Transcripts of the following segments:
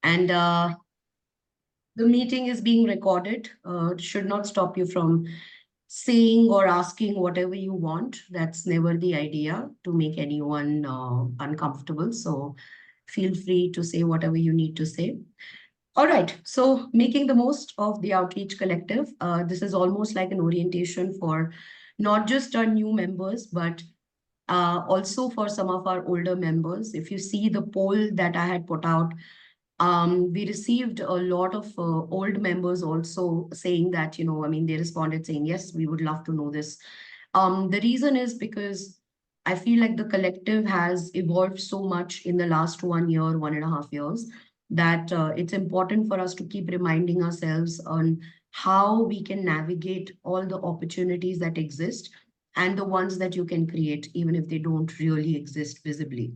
And the meeting is being recorded. It should not stop you from saying or asking whatever you want. That's never the idea, to make anyone uncomfortable. So feel free to say whatever you need to say. All right. So making the most of the Outreach Collective. This is almost like an orientation for not just our new members, but also for some of our older members. If you see the poll that I had put out, we received a lot of old members also saying that, I mean, they responded saying, yes, we would love to know this. The reason is because I feel like the collective has evolved so much in the last 1 year, 1.5 years, that it's important for us to keep reminding ourselves on how we can navigate all the opportunities that exist and the ones that you can create, even if they don't really exist visibly.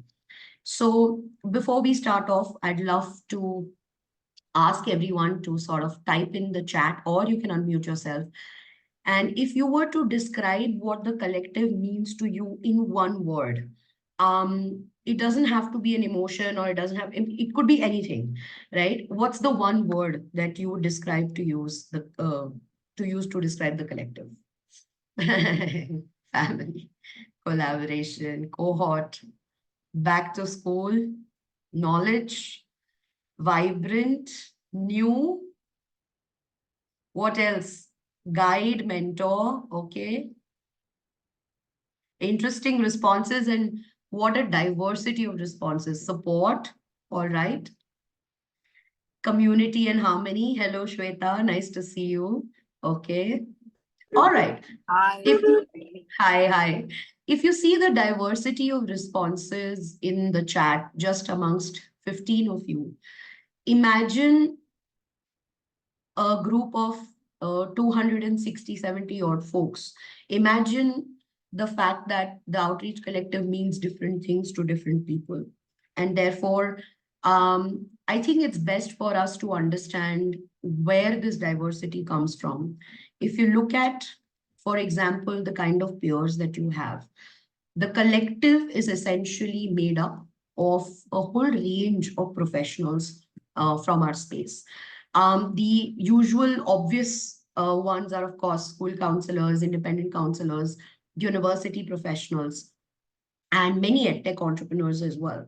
So before we start off, I'd love to ask everyone to sort of type in the chat, or you can unmute yourself. And if you were to describe what the collective means to you in one word, it doesn't have to be an emotion, or it could be anything, right? What's the one word that you would describe to use to describe the collective? Family, collaboration, cohort, back to school, knowledge, vibrant, new, what else? Guide, mentor, okay. Interesting responses, and what a diversity of responses. Support, all right. Community and harmony. Hello, Shweta, nice to see you. Okay. All right. Hi. If hi. If you see the diversity of responses in the chat, just amongst 15 of you, imagine a group of 260, 70 odd folks. Imagine the fact that the Outreach Collective means different things to different people. And therefore, I think it's best for us to understand where this diversity comes from. If you look at, for example, the kind of peers that you have, the collective is essentially made up of a whole range of professionals from our space. The usual obvious ones are, of course, school counselors, independent counselors, university professionals, and many edtech entrepreneurs as well.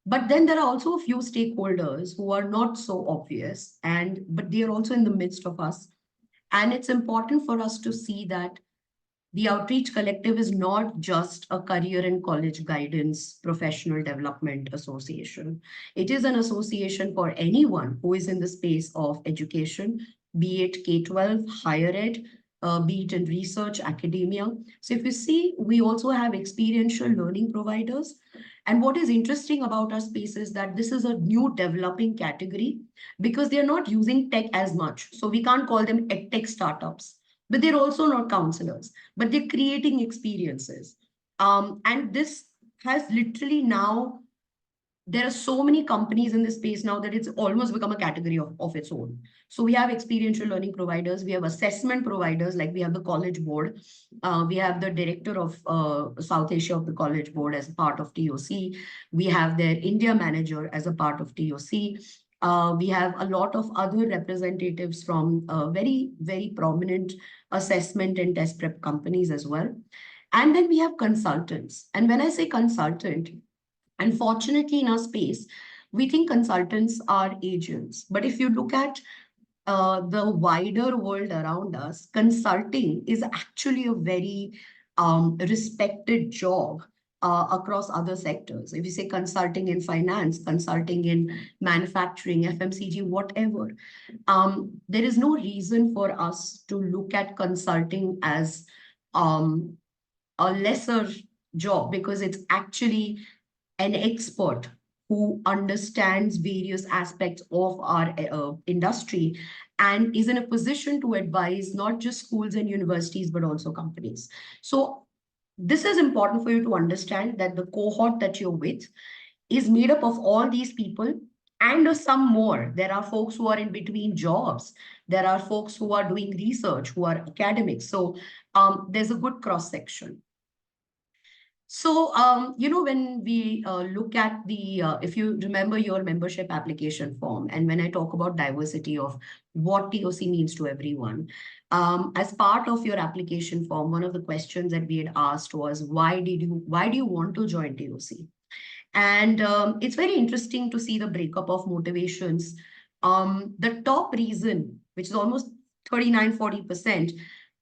But then there are also a few stakeholders who are not so obvious, but they are also in the midst of us. And it's important for us to see that the Outreach Collective is not just a career and college guidance professional development association. It is an association for anyone who is in the space of education, be it K-12, higher ed, be it in research, academia. So if you see, we also have experiential learning providers. And what is interesting about our space is that this is a new developing category because they're not using tech as much. So we can't call them edtech startups, but they're also not counselors, but they're creating experiences. And this has literally now, there are so many companies in this space now that it's almost become a category of its own. So we have experiential learning providers, we have assessment providers, like we have the College Board, we have the director of South Asia of the College Board as a part of TOC, we have their India manager as a part of TOC. We have a lot of other representatives from very, very prominent assessment and test prep companies as well. And then we have consultants. And when I say consultant, unfortunately, in our space, we think consultants are agents. But if you look at the wider world around us, consulting is actually a very respected job across other sectors. If you say consulting in finance, consulting in manufacturing, FMCG, whatever, there is no reason for us to look at consulting as um, a lesser job, because it's actually an expert who understands various aspects of our industry and is in a position to advise not just schools and universities, but also companies. So this is important for you to understand, that the cohort that you're with is made up of all these people and some more. There are folks who are in between jobs. There are folks who are doing research, who are academics. So there's a good cross section. So, when we look at if you remember your membership application form, and when I talk about diversity of what TOC means to everyone, as part of your application form, one of the questions that we had asked was, why do you want to join TOC? And it's very interesting to see the breakup of motivations. The top reason, which is almost 39-40%,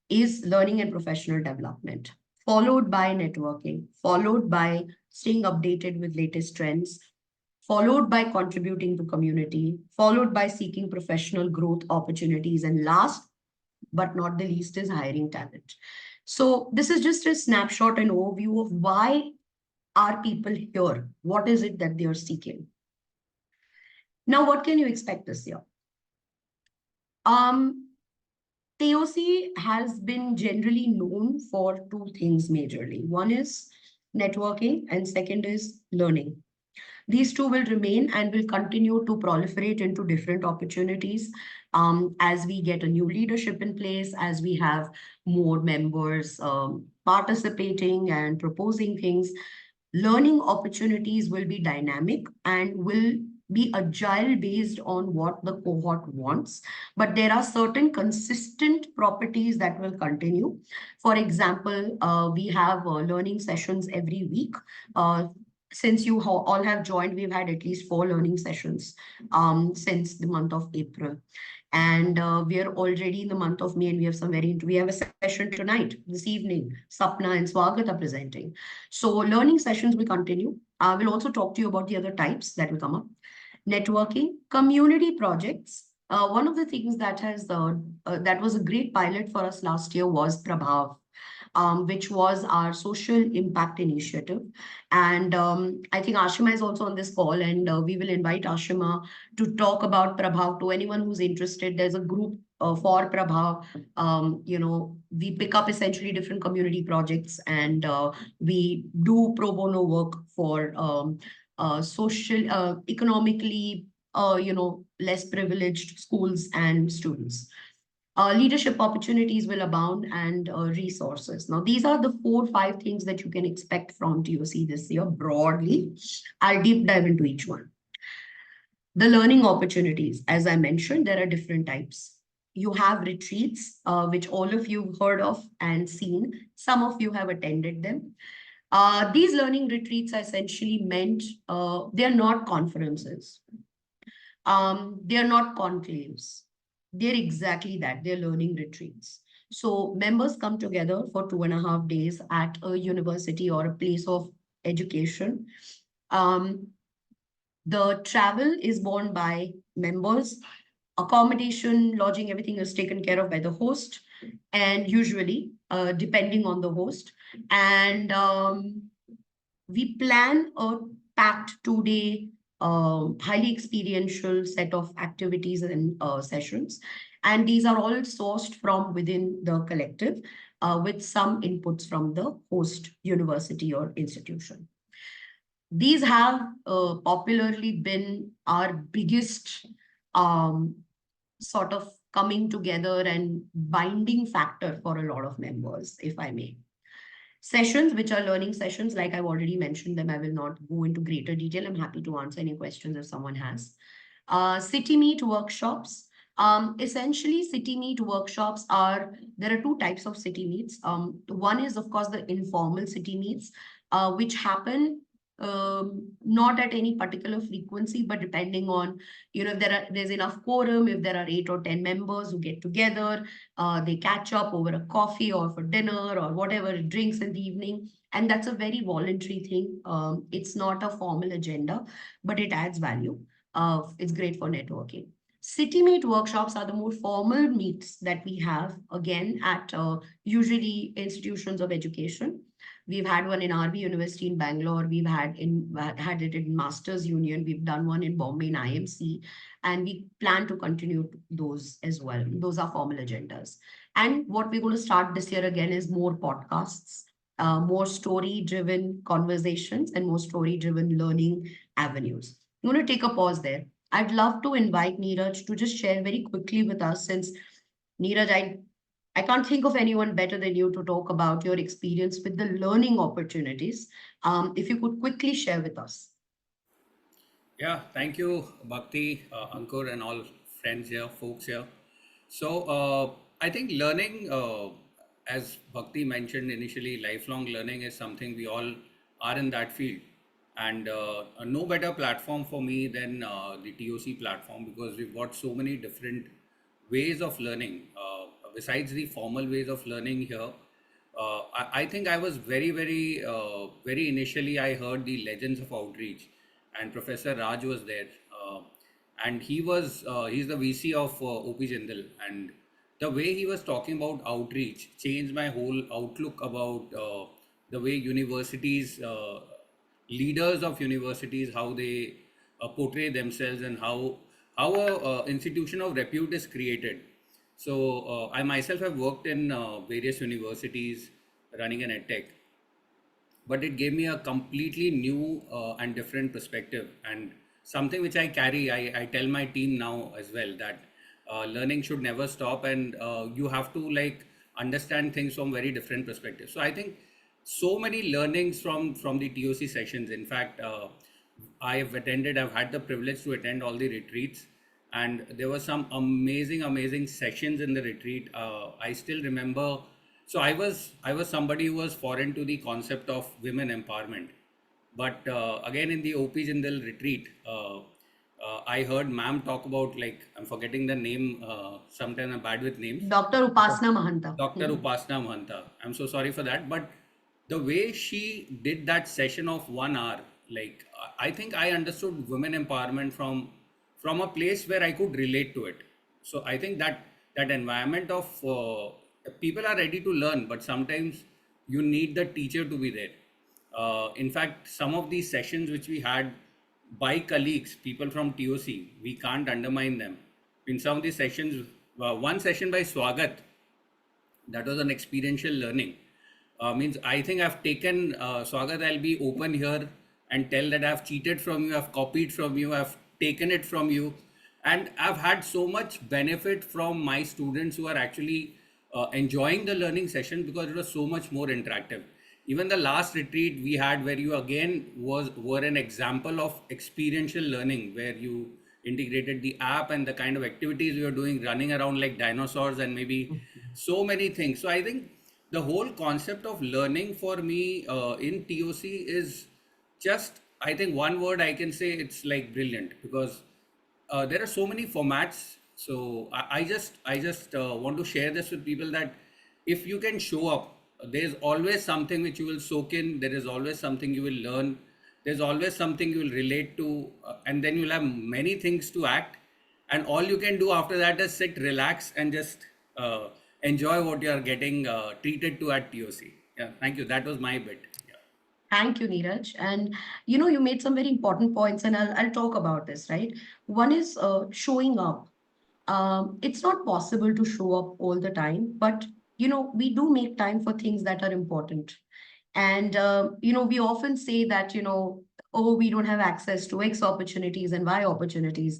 is learning and professional development, followed by networking, followed by staying updated with latest trends, followed by contributing to community, followed by seeking professional growth opportunities, and last but not the least is hiring talent. So this is just a snapshot and overview of why are people here? What is it that they are seeking? Now, what can you expect this year? Um, TOC has been generally known for two things majorly. One is networking, and second is learning. These two will remain and will continue to proliferate into different opportunities as we get a new leadership in place, as we have more members participating and proposing things. Learning opportunities will be dynamic and will be agile based on what the cohort wants, but there are certain consistent properties that will continue. For example, we have learning sessions every week. Since you all have joined, we've had at least 4 learning sessions since the month of April. And we are already in the month of May, and we have a session tonight, this evening. Sapna and Swagat are presenting. So learning sessions will continue. I will also talk to you about the other types that will come up. Networking, community projects. One of the things that was a great pilot for us last year was Prabhav, which was our social impact initiative. And I think Ashima is also on this call, and we will invite Ashima to talk about Prabhav to anyone who's interested. There's a group for Prabhav. We pick up essentially different community projects, and we do pro bono work for economically, less privileged schools and students. Leadership opportunities will abound, and resources. Now, these are the 4 5 things that you can expect from TOC this year broadly. I'll deep dive into each one. The learning opportunities, as I mentioned, there are different types. You have retreats, which all of you have heard of and seen. Some of you have attended them. These learning retreats are essentially meant, they're not conferences. They're not conclaves. They're exactly that. They're learning retreats. So members come together for 2.5 days at a university or a place of education. Um, the travel is borne by members. Accommodation, lodging, everything is taken care of by the host, and usually, depending on the host. And we plan a packed 2 day, highly experiential set of activities and sessions. And these are all sourced from within the collective with some inputs from the host university or institution. These have popularly been our biggest sort of coming together and binding factor for a lot of members, if I may. Sessions, which are learning sessions, like I've already mentioned them, I will not go into greater detail. I'm happy to answer any questions if someone has. City Meet workshops. Essentially, City Meet workshops there are 2 types of City Meets. One is, of course, the informal City Meets, which happen not at any particular frequency, but depending on, if there's enough quorum, if there are 8 or 10 members who get together, they catch up over a coffee or for dinner or whatever, drinks in the evening. And that's a very voluntary thing. It's not a formal agenda, but it adds value. It's great for networking. City Meet workshops are the more formal meets that we have, again, at usually institutions of education. We've had one in RV University in Bangalore. We've had it in Masters Union. We've done one in Bombay in IMC, and we plan to continue those as well. Those are formal agendas. And what we're going to start this year again is more podcasts, more story-driven conversations, and more story-driven learning avenues. I'm going to take a pause there. I'd love to invite Neeraj to just share very quickly with us, since Neeraj, I can't think of anyone better than you to talk about your experience with the learning opportunities. If you could quickly share with us. Yeah, thank you, Bhakti, Ankur, and all friends here, folks here. So, I think learning, as Bhakti mentioned initially, lifelong learning is something we all are in that field. And no better platform for me than the TOC platform, because we've got so many different ways of learning. Besides the formal ways of learning here, I think I was very initially. I heard the Legends of Outreach, and Professor Raj was there, and he's the VC of OP Jindal, and the way he was talking about outreach changed my whole outlook about the way universities, leaders of universities, how they portray themselves, and how a institution of repute is created. So I myself have worked in various universities running an edtech, but it gave me a completely new and different perspective, and something which I carry. I tell my team now as well that learning should never stop, and you have to like understand things from very different perspectives. So I think so many learnings from the TOC sessions. In fact, I've had the privilege to attend all the retreats, and there were some amazing sessions in the retreat. I still remember. So I was somebody who was foreign to the concept of women empowerment, but again in the OP Jindal retreat, I heard ma'am talk about, like, I'm forgetting the name. Sometimes I'm bad with names. Dr. Upasna Mahanta. Dr. Upasna Mahanta. I'm so sorry for that, but the way she did that session of 1 hour, like, I think I understood women empowerment from a place where I could relate to it. So I think that environment of people are ready to learn, but sometimes you need the teacher to be there. In fact, some of these sessions which we had by colleagues, people from TOC, we can't undermine them. In some of these sessions, one session by Swagat, that was an experiential learning. Means I think I've taken, Swagat, I'll be open here and tell that I've cheated from you, I've copied from you, I've taken it from you, and I've had so much benefit from my students who are actually enjoying the learning session because it was so much more interactive. Even the last retreat we had, where you again were an example of experiential learning, where you integrated the app and the kind of activities you were doing, running around like dinosaurs, and maybe so many things. So I think the whole concept of learning for me in TOC is just, I think one word I can say, it's like brilliant, because there are so many formats. So I just want to share this with people that if you can show up, there's always something which you will soak in. There is always something you will learn. There's always something you will relate to, and then you'll have many things to act. And all you can do after that is sit, relax, and just enjoy what you are getting treated to at TOC. Yeah, thank you. That was my bit. Yeah. Thank you, Neeraj. And you made some very important points, and I'll talk about this, right? One is showing up. It's not possible to show up all the time, but we do make time for things that are important. And we often say that, oh, we don't have access to X opportunities and Y opportunities.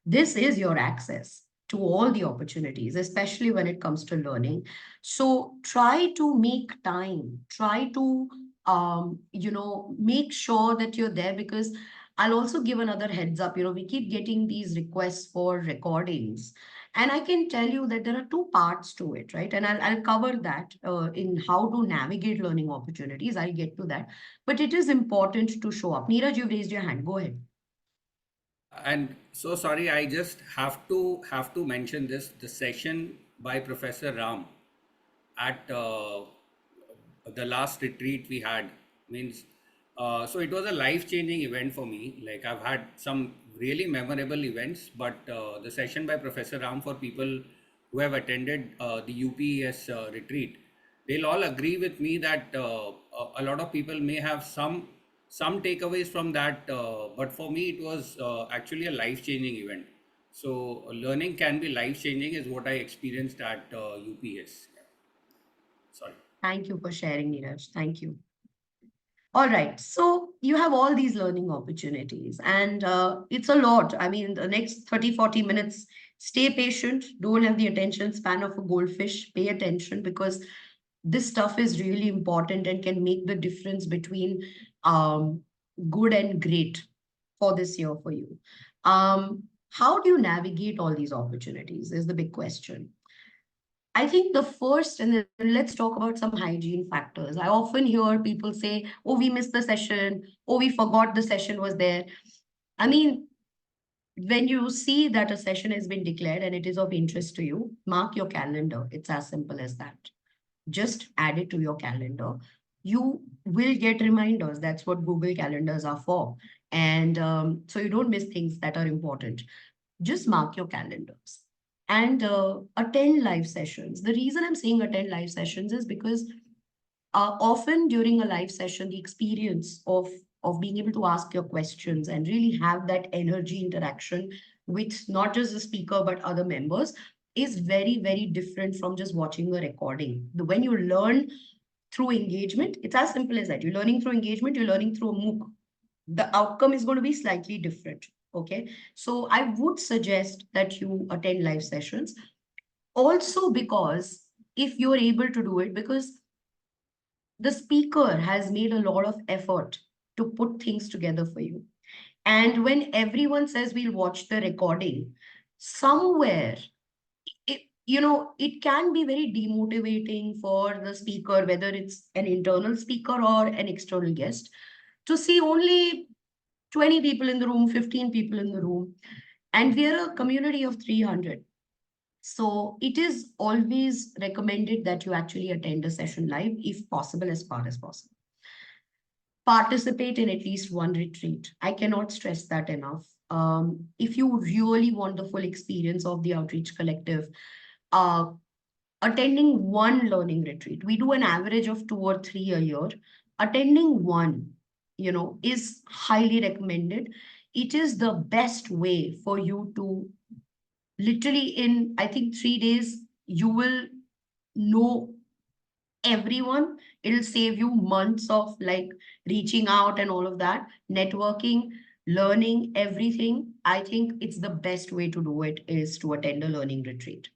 This is your access to all the opportunities, especially when it comes to learning. So try to make time, try to make sure that you're there, because I'll also give another heads up. We keep getting these requests for recordings, and I can tell you that there are two parts to it, right? And I'll cover that in how to navigate learning opportunities. I'll get to that. But it is important to show up. Neeraj, you've raised your hand. Go ahead. Yeah, and so sorry, I just have to mention this. The session by Professor Ram at the last retreat we had, means so it was a life changing event for me. Like, I've had some really memorable events, but the session by Professor Ram, for people who have attended the UPES retreat, they'll all agree with me that a lot of people may have some takeaways from that, but for me it was actually a life changing event. So learning can be life changing is what I experienced at UPS. Sorry. Thank you for sharing, Neeraj. Thank you. All right. So you have all these learning opportunities, and it's a lot. I mean, the next 30, 40 minutes, stay patient. Don't have the attention span of a goldfish. Pay attention because this stuff is really important and can make the difference between good and great for this year for you. How do you navigate all these opportunities? Is the big question. I think the first, and then let's talk about some hygiene factors. I often hear people say, oh, we missed the session, oh, we forgot the session was there. I mean, when you see that a session has been declared and it is of interest to you, mark your calendar. It's as simple as that. Just add it to your calendar. You will get reminders. That's what Google Calendars are for. And so you don't miss things that are important. Just mark your calendars and attend live sessions. The reason I'm saying attend live sessions is because often during a live session, the experience of being able to ask your questions and really have that energy interaction with not just the speaker but other members is very, very different from just watching a recording. When you learn through engagement, it's as simple as that. You're learning through engagement, you're learning through a MOOC. The outcome is going to be slightly different. Okay. So I would suggest that you attend live sessions. Also, because if you're able to do it, because the speaker has made a lot of effort to put things together for you. And when everyone says we'll watch the recording, somewhere it can be very demotivating for the speaker, whether it's an internal speaker or an external guest, to see only 20 people in the room, 15 people in the room, and we are a community of 300. So it is always recommended that you actually attend a session live if possible, as far as possible. Participate in at least one retreat. I cannot stress that enough. If you really want the full experience of the Outreach Collective, uh, attending one learning retreat, we do an average of 2 or 3 a year. Attending one, is highly recommended. It is the best way for you to literally in, I think, 3 days, you will know everyone. It'll save you months of like reaching out and all of that, networking, learning everything. I think it's the best way to do it is to attend a learning retreat.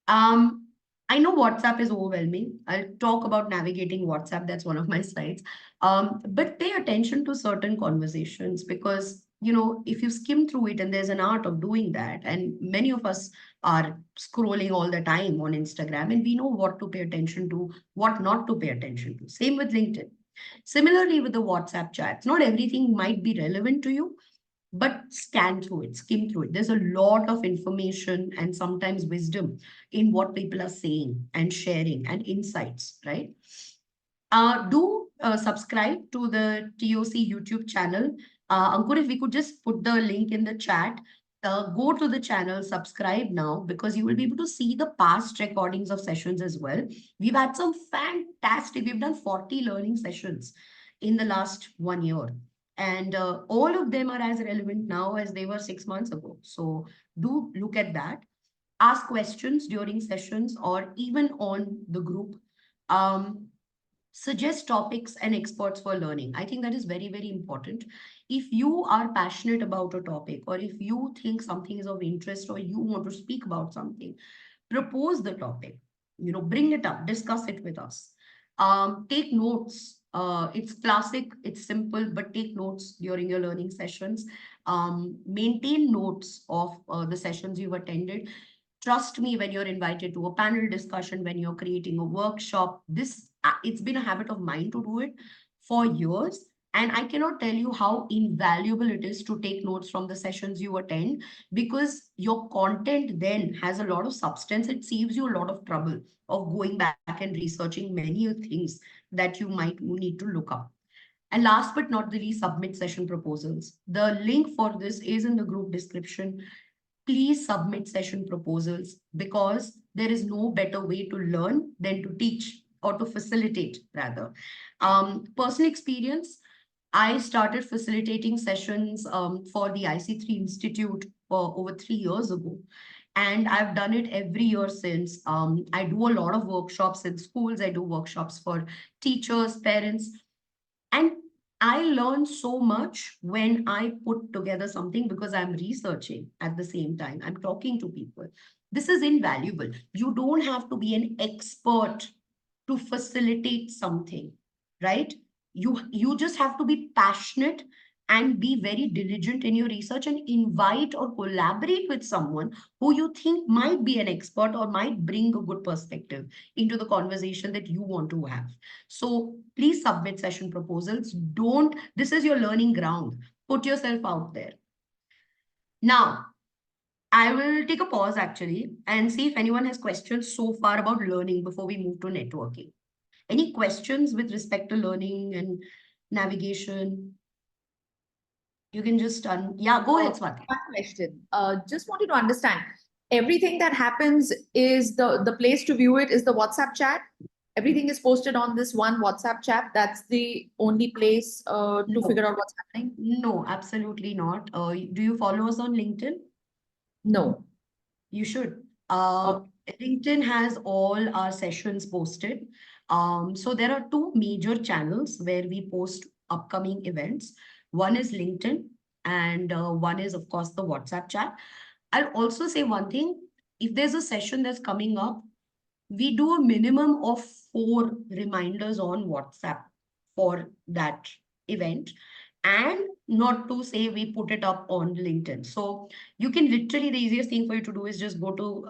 um, I know WhatsApp is overwhelming. I'll talk about navigating WhatsApp. That's one of my slides. But pay attention to certain conversations because, if you skim through it, and there's an art of doing that, and many of us are scrolling all the time on Instagram, and we know what to pay attention to, what not to pay attention to. Same with LinkedIn. Similarly, with the WhatsApp chats, not everything might be relevant to you, but scan through it, skim through it. There's a lot of information and sometimes wisdom in what people are saying and sharing and insights, right? Do subscribe to the TOC YouTube channel. Ankur, if we could just put the link in the chat, go to the channel, subscribe now, because you will be able to see the past recordings of sessions as well. We've had some we've done 40 learning sessions in the last 1 year. And all of them are as relevant now as they were 6 months ago. So do look at that. Ask questions during sessions or even on the group. Um, Suggest topics and experts for learning. I think that is very, very important. If you are passionate about a topic, or if you think something is of interest, or you want to speak about something, propose the topic, bring it up, discuss it with us. Take notes. It's classic, it's simple, but take notes during your learning sessions. Maintain notes of the sessions you've attended. Trust me, when you're invited to a panel discussion, when you're creating a workshop, this it's been a habit of mine to do it for years. And I cannot tell you how invaluable it is to take notes from the sessions you attend, because your content then has a lot of substance. It saves you a lot of trouble of going back and researching many things that you might need to look up. And last but not the least, submit session proposals. The link for this is in the group description. Please submit session proposals because there is no better way to learn than to teach or to facilitate, rather. Personal experience, I started facilitating sessions for the IC3 Institute over 3 years ago. And I've done it every year since. I do a lot of workshops in schools, I do workshops for teachers, parents. And I learn so much when I put together something because I'm researching at the same time. I'm talking to people. This is invaluable. You don't have to be an expert to facilitate something, right? You just have to be passionate and be very diligent in your research and invite or collaborate with someone who you think might be an expert or might bring a good perspective into the conversation that you want to have. So please submit session proposals. Don't, this is your learning ground. Put yourself out there. Now, I will take a pause actually and see if anyone has questions so far about learning before we move to networking. Any questions with respect to learning and navigation? You can just, yeah, go ahead, Swati. One question. Just wanted to understand. Everything that happens is the place to view it is the WhatsApp chat. Everything is posted on this one WhatsApp chat. That's the only place to No, figure out what's happening. no, absolutely not. Do you follow us on LinkedIn? No. You should. Okay. LinkedIn has all our sessions posted. So there are two major channels where we post upcoming events. One is LinkedIn, and one is, of course, the WhatsApp chat. I'll also say one thing. If there's a session that's coming up, we do a minimum of 4 reminders on WhatsApp for that event, and not to say we put it up on LinkedIn. So you can literally, the easiest thing for you to do is just go to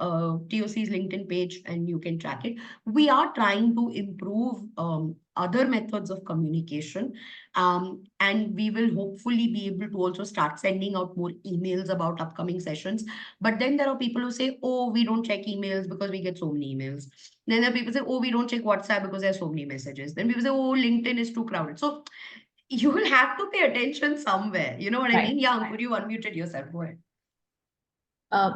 TOC's LinkedIn page and you can track it. We are trying to improve other methods of communication, and we will hopefully be able to also start sending out more emails about upcoming sessions. But then there are people who say, oh, we don't check emails because we get so many emails. Then there are people say, oh, we don't check WhatsApp because there's so many messages. Then people say, oh, LinkedIn is too crowded. So you will have to pay attention somewhere. You know what I Right. mean? Yeah, Ankur, you unmuted yourself. Go ahead. Um,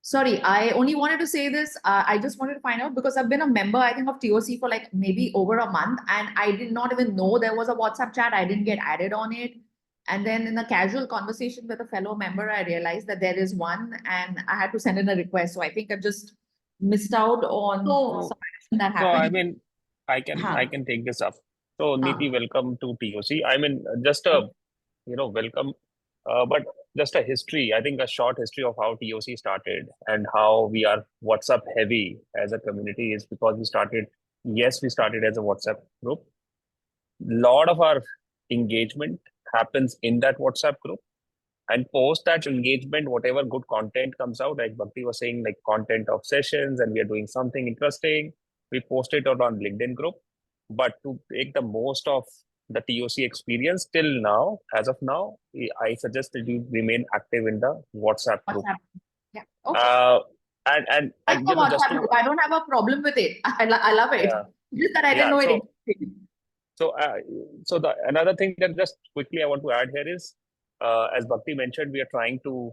Sorry, I only wanted to say this. I just wanted to find out because I've been a member, I think, of TOC for like maybe over a month, and I did not even know there was a WhatsApp chat. I didn't get added on it. And then in a casual conversation with a fellow member, I realized that there is one, and I had to send in a request. So I think I've just missed out on So, some action that So I happened. mean, I huh, can take this up. So huh. Niti, welcome to TOC. I mean, just a welcome, but just a history. I think a short history of how TOC started and how we are WhatsApp heavy as a community is because we started. Yes, we started as a WhatsApp group. Lot of our engagement happens in that WhatsApp group. And post that engagement, whatever good content comes out, like Bhakti was saying, like content of sessions, and we are doing something interesting, we post it out on LinkedIn group. But to take the most of the TOC experience till now, as of now, I suggest that you remain active in the WhatsApp group. WhatsApp. Yeah. Okay. And Like the just WhatsApp to group. I don't have a problem with it. I love it. yeah Just that I didn't yeah know it so existed. So, the another thing that just quickly I want to add here is, as Bhakti mentioned, we are trying to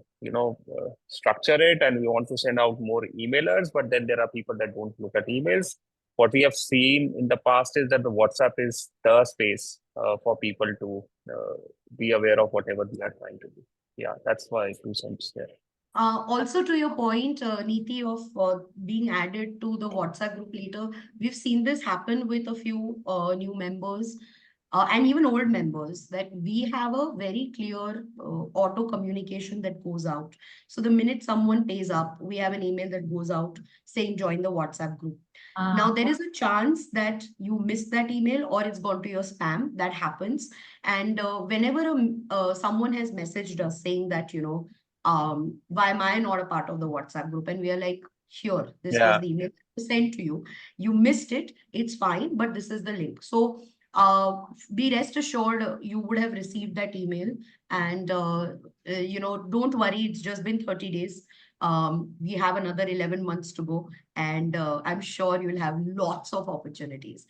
structure it, and we want to send out more emailers. But then there are people that don't look at emails. What we have seen in the past is that the WhatsApp is the space for people to be aware of whatever we are trying to do. Yeah, that's my 2 cents there. Also, to your point, Neeti, of being added to the WhatsApp group later, we've seen this happen with a few new members and even old members, that we have a very clear auto communication that goes out. So the minute someone pays up, we have an email that goes out saying join the WhatsApp group. Now, there is a chance that you miss that email or it's gone to your spam. That happens. And whenever someone has messaged us saying that, why am I not a part of the WhatsApp group? And we are like, sure, this was Yeah, the email sent to you. You missed it. It's fine, but this is the link. So be rest assured, you would have received that email. And, don't worry, it's just been 30 days. We have another 11 months to go. And I'm sure you'll have lots of opportunities.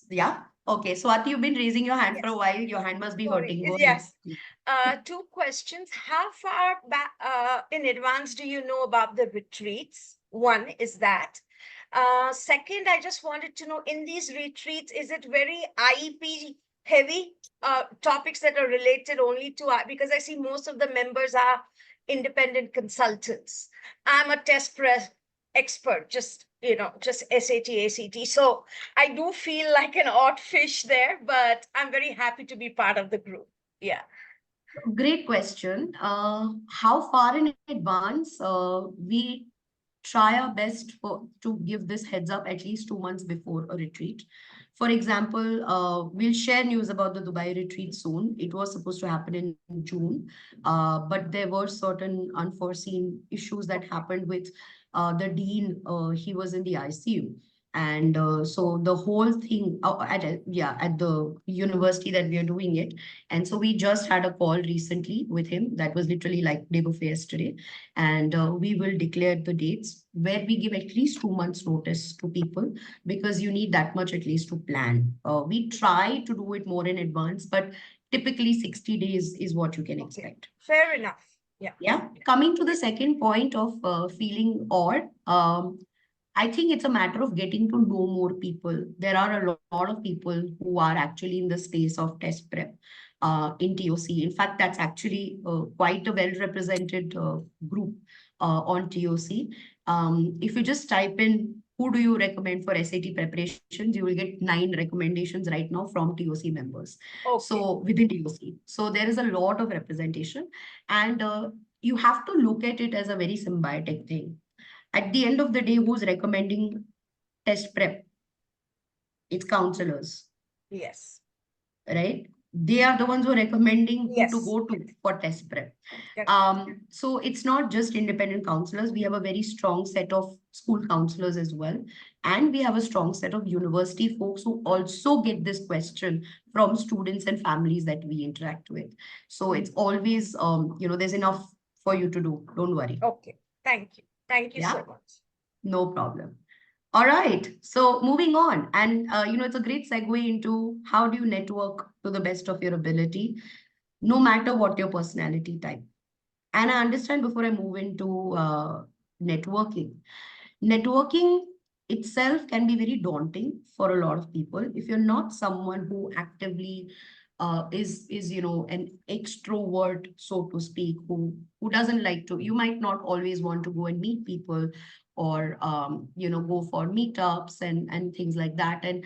Yeah. Okay. So, Ati, you've been raising your hand for a Yes. while. Your hand must be Sorry. hurting. Go ahead. Yes. 2 questions. How far back in advance do you know about the retreats? One is that. Second, I just wanted to know, in these retreats, is it very IEP heavy topics that are related only to because I see most of the members are independent consultants. I'm a test press expert, just just SAT, ACT. So I do feel like an odd fish there, but I'm very happy to be part of the group. Yeah. Great question. How far in advance? We try our best to give this heads up at least 2 months before a retreat. For example, we'll share news about the Dubai retreat soon. It was supposed to happen in June, but there were certain unforeseen issues that happened with the dean. He was in the ICU. And so the whole thing at the university that we are doing it, and so we just had a call recently with him. That was literally like day before yesterday. And we will declare the dates where we give at least 2 months notice to people, because you need that much at least to plan. We try to do it more in advance, but typically 60 days is what you can Okay. expect. Fair enough. Yeah. Yeah. Coming to the second point of feeling odd, I think it's a matter of getting to know more people. There are a lot of people who are actually in the space of test prep in TOC. In fact, that's actually quite a well-represented group on TOC. If you just type in who do you recommend for SAT preparations, you will get 9 recommendations right now from TOC members. Okay. So within TOC. So there is a lot of representation, and you have to look at it as a very symbiotic thing. At the end of the day, who's recommending test prep? It's counselors, Yes. right? They are the ones who are recommending who Yes. to go to for test prep. Correct. So it's not just independent counselors. We have a very strong set of school counselors as well. And we have a strong set of university folks who also get this question from students and families that we interact with. So it's always, there's enough for you to do. Don't worry. Okay. Thank you. Thank you Yeah. so much. No problem. All right. So moving on, and it's a great segue into how do you network to the best of your ability, no matter what your personality type. And I understand before I move into networking, networking itself can be very daunting for a lot of people if you're not someone who actively is an extrovert, so to speak, who doesn't like to. You might not always want to go and meet people, or go for meetups and things like that, and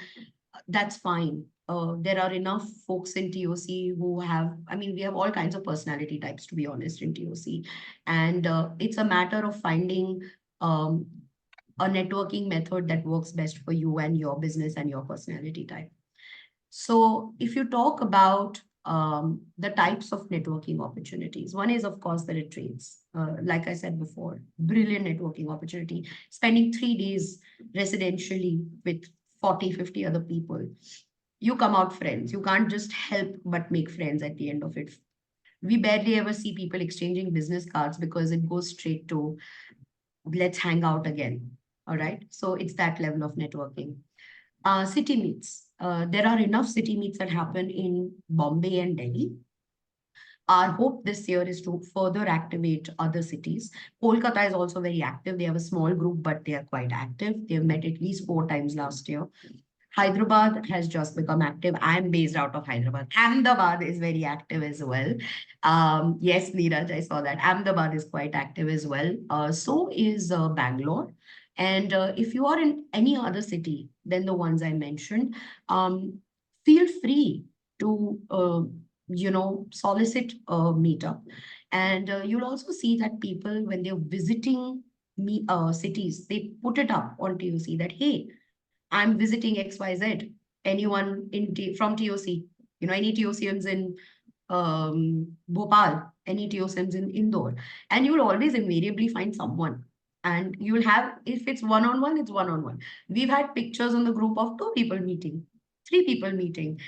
that's fine. There are enough folks in TOC who have, I mean, we have all kinds of personality types, to be honest, in TOC. And it's a matter of finding um, a networking method that works best for you and your business and your personality type. So if you talk about the types of networking opportunities, one is, of course, the retreats. Like I said before, brilliant networking opportunity, spending 3 days residentially with 40, 50 other people. You come out friends. You can't just help but make friends at the end of it. We barely ever see people exchanging business cards because it goes straight to let's hang out again. All right. So it's that level of networking. City meets. There are enough city meets that happen in Bombay and Delhi. Our hope this year is to further activate other cities. Kolkata is also very active. They have a small group, but they are quite active. They've met at least 4 times last year. Hyderabad has just become active. I'm based out of Hyderabad. Ahmedabad is very active as well. Yes, Neeraj, I saw that. Ahmedabad is quite active as well. So is Bangalore. And if you are in any other city than the ones I mentioned, feel free to, solicit a meetup. And you'll also see that people, when they're visiting cities, they put it up on TOC that, hey, I'm visiting XYZ. Anyone from TOC? Any TOCians in Bhopal, any TOCians in Indore. And you will always invariably find someone. And you will have, if it's one-on-one, it's one-on-one. We've had pictures on the group of 2 people meeting, 3 people meeting.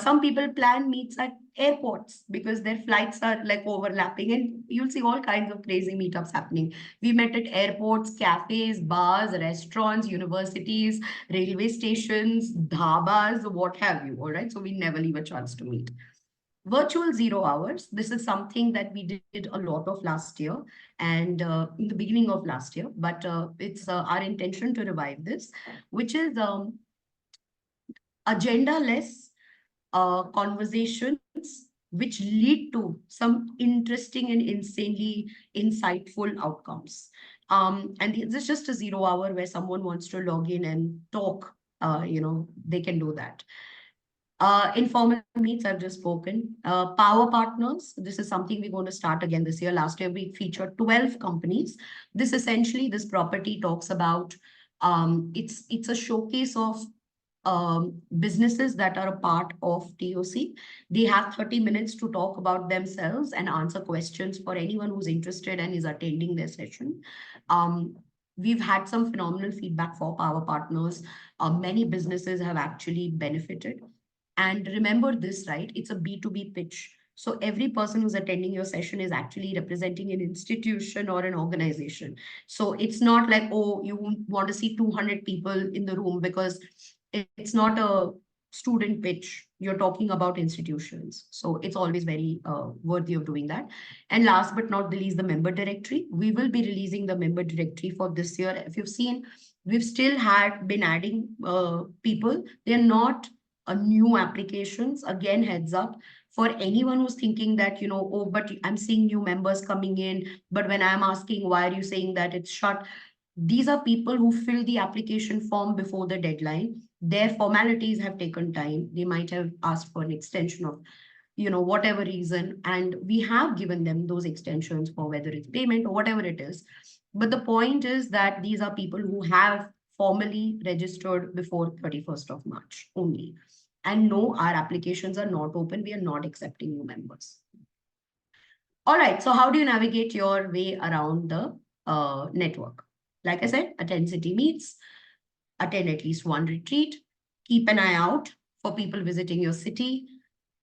Some people plan meets at airports because their flights are like overlapping, and you'll see all kinds of crazy meetups happening. We met at airports, cafes, bars, restaurants, universities, railway stations, dhabas, what have you. All right. So we never leave a chance to meet. Virtual 0 hours. This is something that we did a lot of last year and in the beginning of last year, but it's our intention to revive this, which is agenda-less conversations which lead to some interesting and insanely insightful outcomes. And this is just a 0 hour where someone wants to log in and talk. They can do that. Informal meets, I've just spoken. Power partners, this is something we're going to start again this year. Last year, we featured 12 companies. This property talks about, it's a showcase of businesses that are a part of TOC. They have 30 minutes to talk about themselves and answer questions for anyone who's interested and is attending their session. We've had some phenomenal feedback for power partners. Many businesses have actually benefited. And remember this, right? It's a B2B pitch. So every person who's attending your session is actually representing an institution or an organization. So it's not like, oh, you want to see 200 people in the room, because it's not a student pitch. You're talking about institutions. So it's always very worthy of doing that. And last but not the least, the member directory. We will be releasing the member directory for this year. If you've seen, we've still been adding people. They're not new applications. Again, heads up for anyone who's thinking that, oh, but I'm seeing new members coming in, but when I'm asking, why are you saying that it's shut? These are people who fill the application form before the deadline. Their formalities have taken time. They might have asked for an extension of, whatever reason. And we have given them those extensions for whether it's payment or whatever it is. But the point is that these are people who have formally registered before 31st of March only. And no, our applications are not open. We are not accepting new members. All right. So how do you navigate your way around the network? Like I said, attend city meets, attend at least one retreat, keep an eye out for people visiting your city.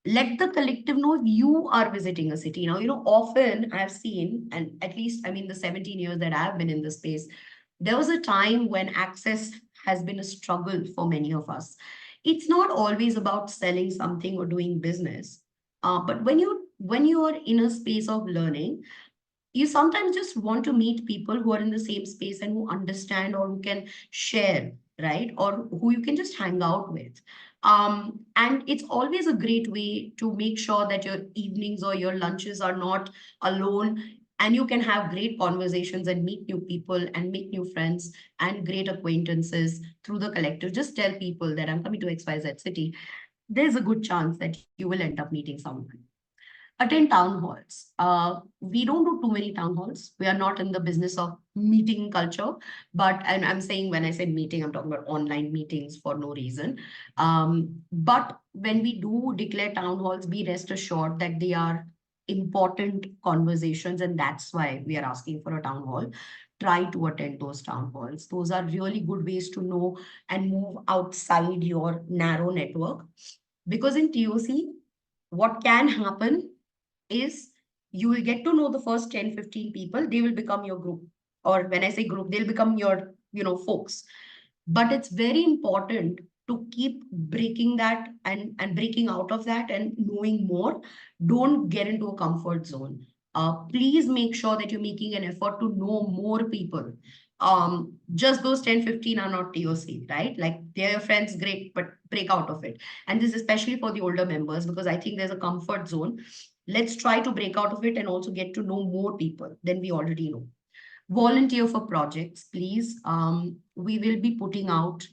Let the collective know if you are visiting a city. Now, often I've seen, and at least, the 17 years that I've been in this space, there was a time when access has been a struggle for many of us. It's not always about selling something or doing business. But when you are in a space of learning, you sometimes just want to meet people who are in the same space and who understand or who can share, right? Or who you can just hang out with. And it's always a great way to make sure that your evenings or your lunches are not alone, and you can have great conversations and meet new people and make new friends and great acquaintances through the collective. Just tell people that I'm coming to XYZ city. There's a good chance that you will end up meeting someone. Attend town halls. We don't do too many town halls. We are not in the business of meeting culture, and I'm saying, when I say meeting, I'm talking about online meetings for no reason. But when we do declare town halls, be rest assured that they are important conversations, and that's why we are asking for a town hall. Try to attend those town halls. Those are really good ways to know and move outside your narrow network. Because in TOC, what can happen is you will get to know the first 10, 15 people. They will become your group. Or when I say group, they'll become your, folks. But it's very important to keep breaking that and breaking out of that and knowing more. Don't get into a comfort zone. Please make sure that you're making an effort to know more people. Just those 10, 15 are not TOC, right? Like, they're your friends, great, but break out of it. And this is especially for the older members, because I think there's a comfort zone. Let's try to break out of it and also get to know more people than we already know. Volunteer for projects, please. We will be putting out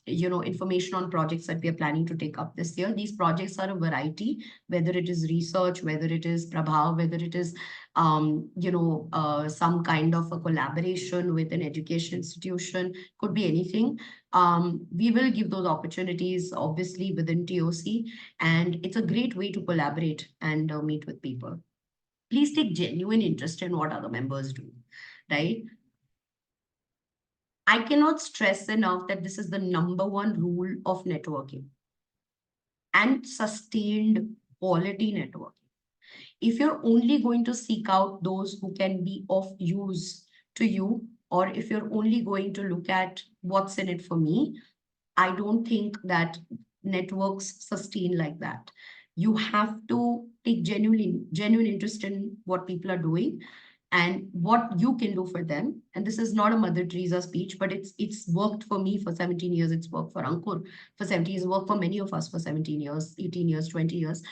information on projects that we are planning to take up this year. These projects are a variety, whether it is research, whether it is Prabhav, whether it is some kind of a collaboration with an education institution, could be anything. We will give those opportunities, obviously, within TOC, and it's a great way to collaborate and meet with people. Please take genuine interest in what other members do, right? I cannot stress enough that this is the number one rule of networking and sustained quality networking. If you're only going to seek out those who can be of use to you, or if you're only going to look at what's in it for me, I don't think that networks sustain like that. You have to take genuine interest in what people are doing and what you can do for them. And this is not a Mother Teresa speech, but it's worked for me for 17 years. It's worked for Ankur for 17 years. It's worked for many of us for 17 years, 18 years, 20 years.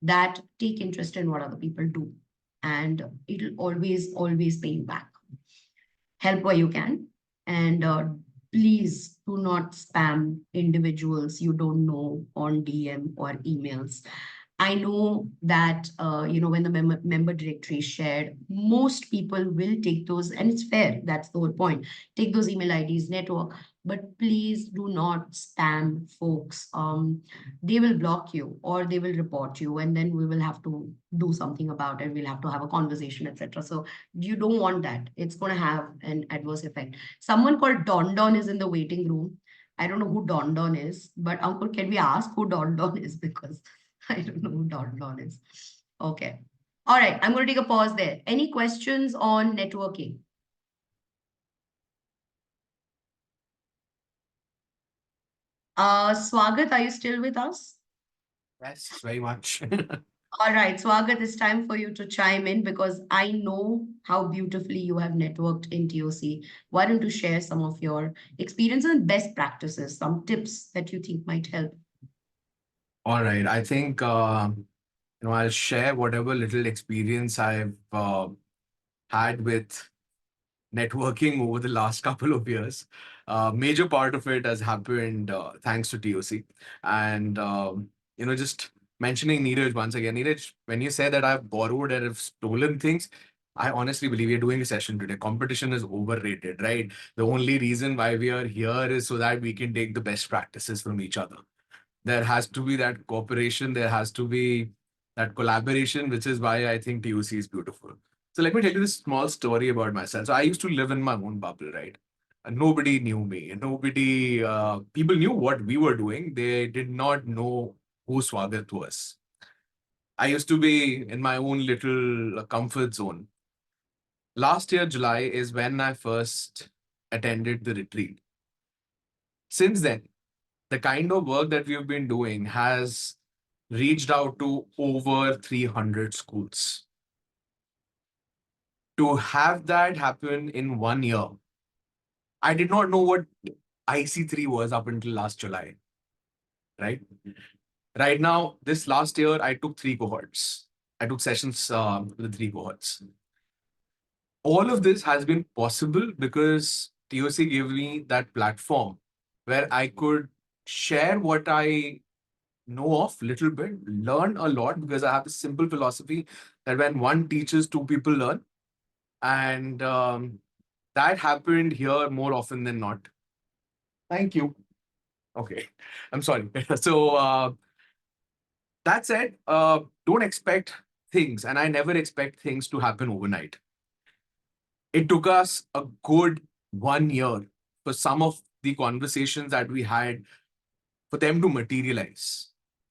that take interest in what other people do. And it'll always pay you back. Help where you can. And please do not spam individuals you don't know on DM or emails. I know that when the member directory is shared, most people will take those, and it's fair. That's the whole point. Take those email IDs, network, but please do not spam folks. They will block you or they will report you, and then we will have to do something about it. We'll have to have a conversation, etc. So you don't want that. It's going to have an adverse effect. Someone called Don Don is in the waiting room. I don't know who Don Don is, but Uncle, can we ask who Don Don is? Because I don't know who Don Don is. Okay. All right. I'm going to take a pause there. Any questions on networking? Swagat, are you still with us? Yes, very much. All right, Swagat, it's time for you to chime in because I know how beautifully you have networked in TOC. Why don't you share some of your experiences and best practices, some tips that you think might help? All right. I think I'll share whatever little experience I've had with networking over the last couple of years. Major part of it has happened thanks to TOC. And just mentioning Neeraj once again. Neeraj, when you say that I've borrowed and have stolen things, I honestly believe we're doing a session today. Competition is overrated, right? The only reason why we are here is so that we can take the best practices from each other. There has to be that cooperation, there has to be that collaboration, which is why I think TOC is beautiful. So let me tell you this small story about myself. So I used to live in my own bubble, right? And nobody knew me. Nobody, people knew what we were doing. They did not know who Swagat was. I used to be in my own little comfort zone. Last year, July, is when I first attended the retreat. Since then, the kind of work that we've been doing has reached out to over 300 schools. To have that happen in 1 year, I did not know what IC3 was up until last July, right? Right now, this last year, I took 3 cohorts. I took sessions with 3 cohorts. All of this has been possible because TOC gave me that platform where I could share what I know of little bit, learn a lot, because I have this simple philosophy that when one teaches, 2 people learn. And that happened here more often than not. Thank you. Okay. I'm sorry. So that said, don't expect things, and I never expect things to happen overnight. It took us a good 1 year for some of the conversations that we had for them to materialize,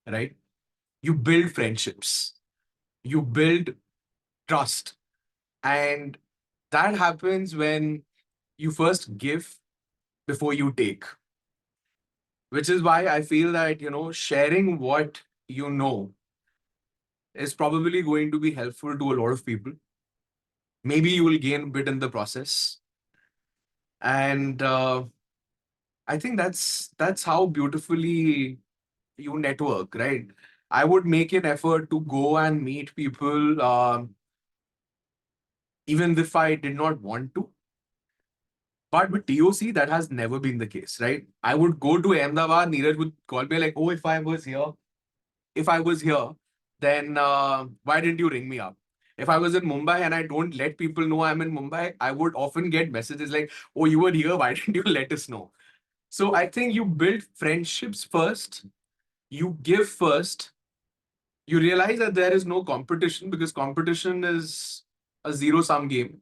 right? You build friendships, you build trust. And that happens when you first give before you take, which is why I feel that, sharing what you know is probably going to be helpful to a lot of people. Maybe you will gain a bit in the process. And I think that's how beautifully you network, right? I would make an effort to go and meet people, even if I did not want to. But with TOC, that has never been the case, right? I would go to Ahmedabad, Neeraj would call me like, oh, if I was here, then why didn't you ring me up? If I was in Mumbai and I don't let people know I'm in Mumbai, I would often get messages like, oh, you were here, why didn't you let us know? So I think you build friendships first, you give first, you realize that there is no competition because competition is a zero-sum game.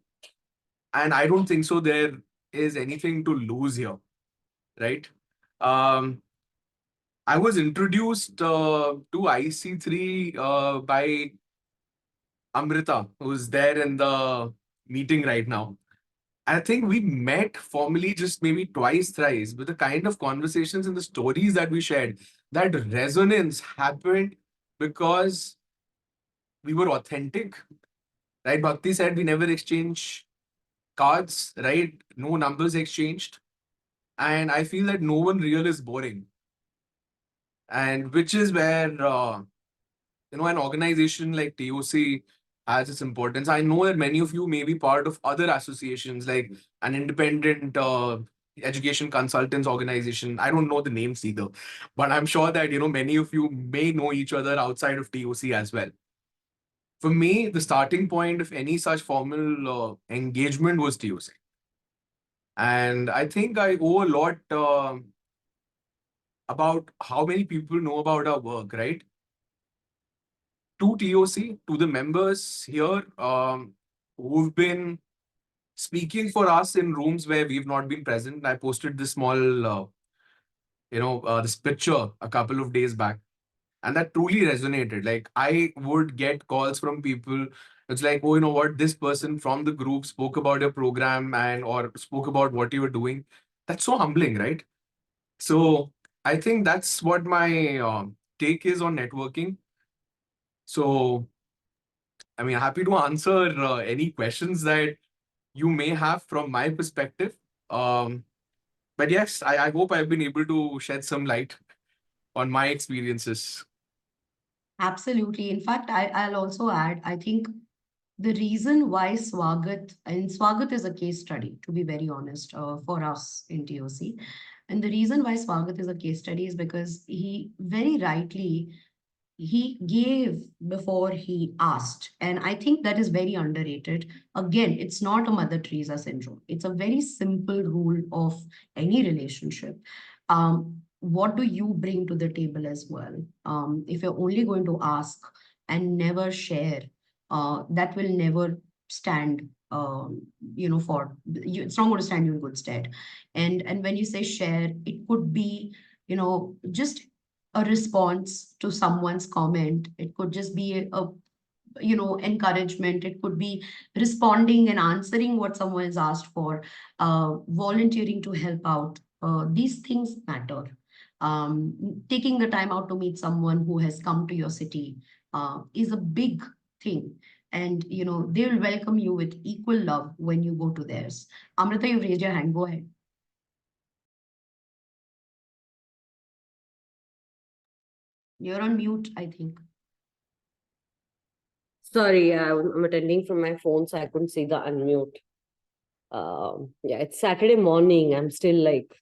And I don't think so there is anything to lose here, right? Um, I was introduced to IC3 by Amrita, who's there in the meeting right now. I think we met formally just maybe twice, thrice, but the kind of conversations and the stories that we shared, that resonance happened because we were authentic, right? Bhakti said we never exchange cards, right? No numbers exchanged. And I feel that no one real is boring. And which is where an organization like TOC has its importance. I know that many of you may be part of other associations like an independent education consultants organization. I don't know the names either, but I'm sure that many of you may know each other outside of TOC as well. For me, the starting point of any such formal engagement was TOC. And I think I owe a lot about how many people know about our work, right? To TOC, to the members here who've been speaking for us in rooms where we've not been present. I posted this small, this picture a couple of days back, and that truly resonated. Like, I would get calls from people. It's like, oh, you know what? This person from the group spoke about your program and or spoke about what you were doing. That's so humbling, right? So I think that's what my take is on networking. So, I mean, happy to answer any questions that you may have from my perspective. Um, but yes, I hope I've been able to shed some light on my experiences. Absolutely. In fact, I'll also add, I think the reason why Swagat, and Swagat is a case study, to be very honest, for us in TOC. And the reason why Swagat is a case study is because he very rightly he gave before he asked. And I think that is very underrated. Again, it's not a Mother Teresa syndrome. It's a very simple rule of any relationship. What do you bring to the table as well? If you're only going to ask and never share, that will never stand for you, it's not going to stand you in good stead. And when you say share, it could be just a response to someone's comment. It could just be encouragement. It could be responding and answering what someone has asked for, volunteering to help out. These things matter. Taking the time out to meet someone who has come to your city is a big thing. And they will welcome you with equal love when you go to theirs. Amrita, you've raised your hand. Go ahead. You're on mute, I think. Sorry, I'm attending from my phone, so I couldn't see the unmute. Yeah, it's Saturday morning. I'm still like,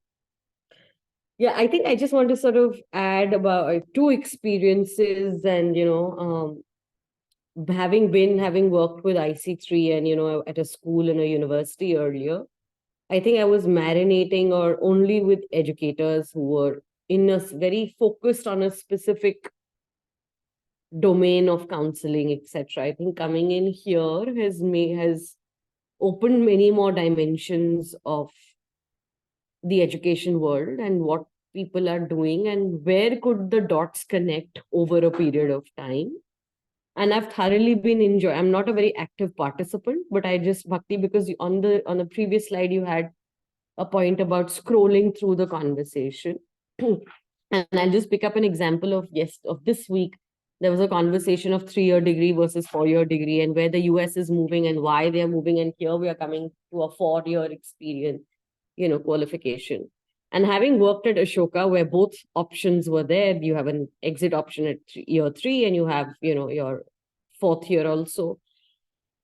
yeah, I think I just want to sort of add about two experiences and, having worked with IC3 and, at a school and a university earlier, I think I was marinating or only with educators who were very focused on a specific domain of counseling, etc. I think coming in here has opened many more dimensions of the education world and what people are doing and where could the dots connect over a period of time. And I've thoroughly been enjoying. I'm not a very active participant, but I just, Bhakti, because on the previous slide you had a point about scrolling through the conversation. And I'll just pick up an example of this week. There was a conversation of 3-year degree versus 4-year degree and where the US is moving and why they're moving. And here we are coming to a 4-year experience, qualification. And having worked at Ashoka, where both options were there, you have an exit option at year 3 and you have, your 4th year also.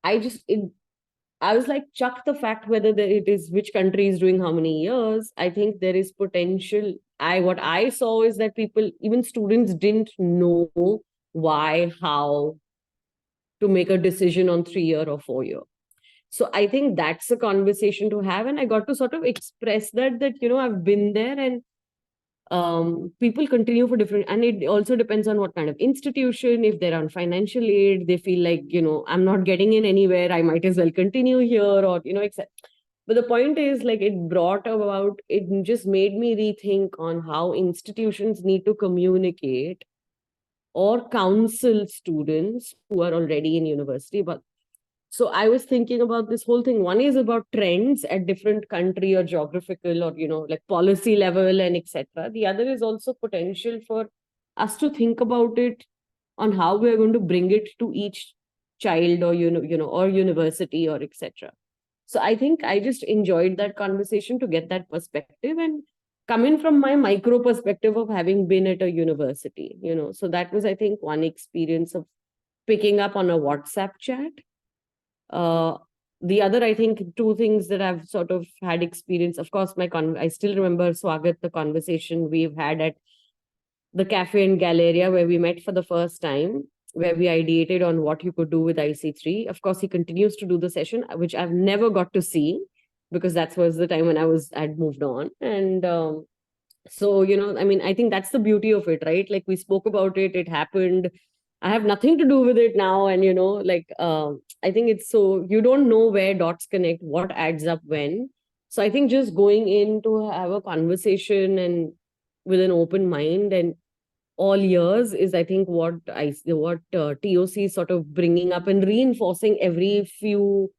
I was like, chuck the fact whether it is which country is doing how many years. I think there is potential. What I saw is that people, even students, didn't know why, how to make a decision on 3-year or 4-year. So I think that's a conversation to have. And I got to sort of express that I've been there and people continue for different, and it also depends on what kind of institution. If they're on financial aid, they feel like, I'm not getting in anywhere, I might as well continue here, or, etc. But the point is, like, it just made me rethink on how institutions need to communicate or counsel students who are already in university. But so I was thinking about this whole thing. One is about trends at different country or geographical or, like policy level and etc. The other is also potential for us to think about it on how we are going to bring it to each child or, or university or etc. So I think I just enjoyed that conversation to get that perspective. And coming from my micro perspective of having been at a university, so that was, I think, one experience of picking up on a WhatsApp chat. uh, the other, I think, two things that I've sort of had experience. Of course, I still remember, Swagat, the conversation we've had at the cafe in Galleria where we met for the first time, where we ideated on what you could do with IC3. Of course, he continues to do the session, which I've never got to see because that was the time when I'd moved on. And so, I mean, I think that's the beauty of it, right? Like, we spoke about it, it happened. I have nothing to do with it now. And, like, I think it's so, you don't know where dots connect, what adds up when. So I think just going in to have a conversation and with an open mind and all years is, I think, what TOC is sort of bringing up and reinforcing every few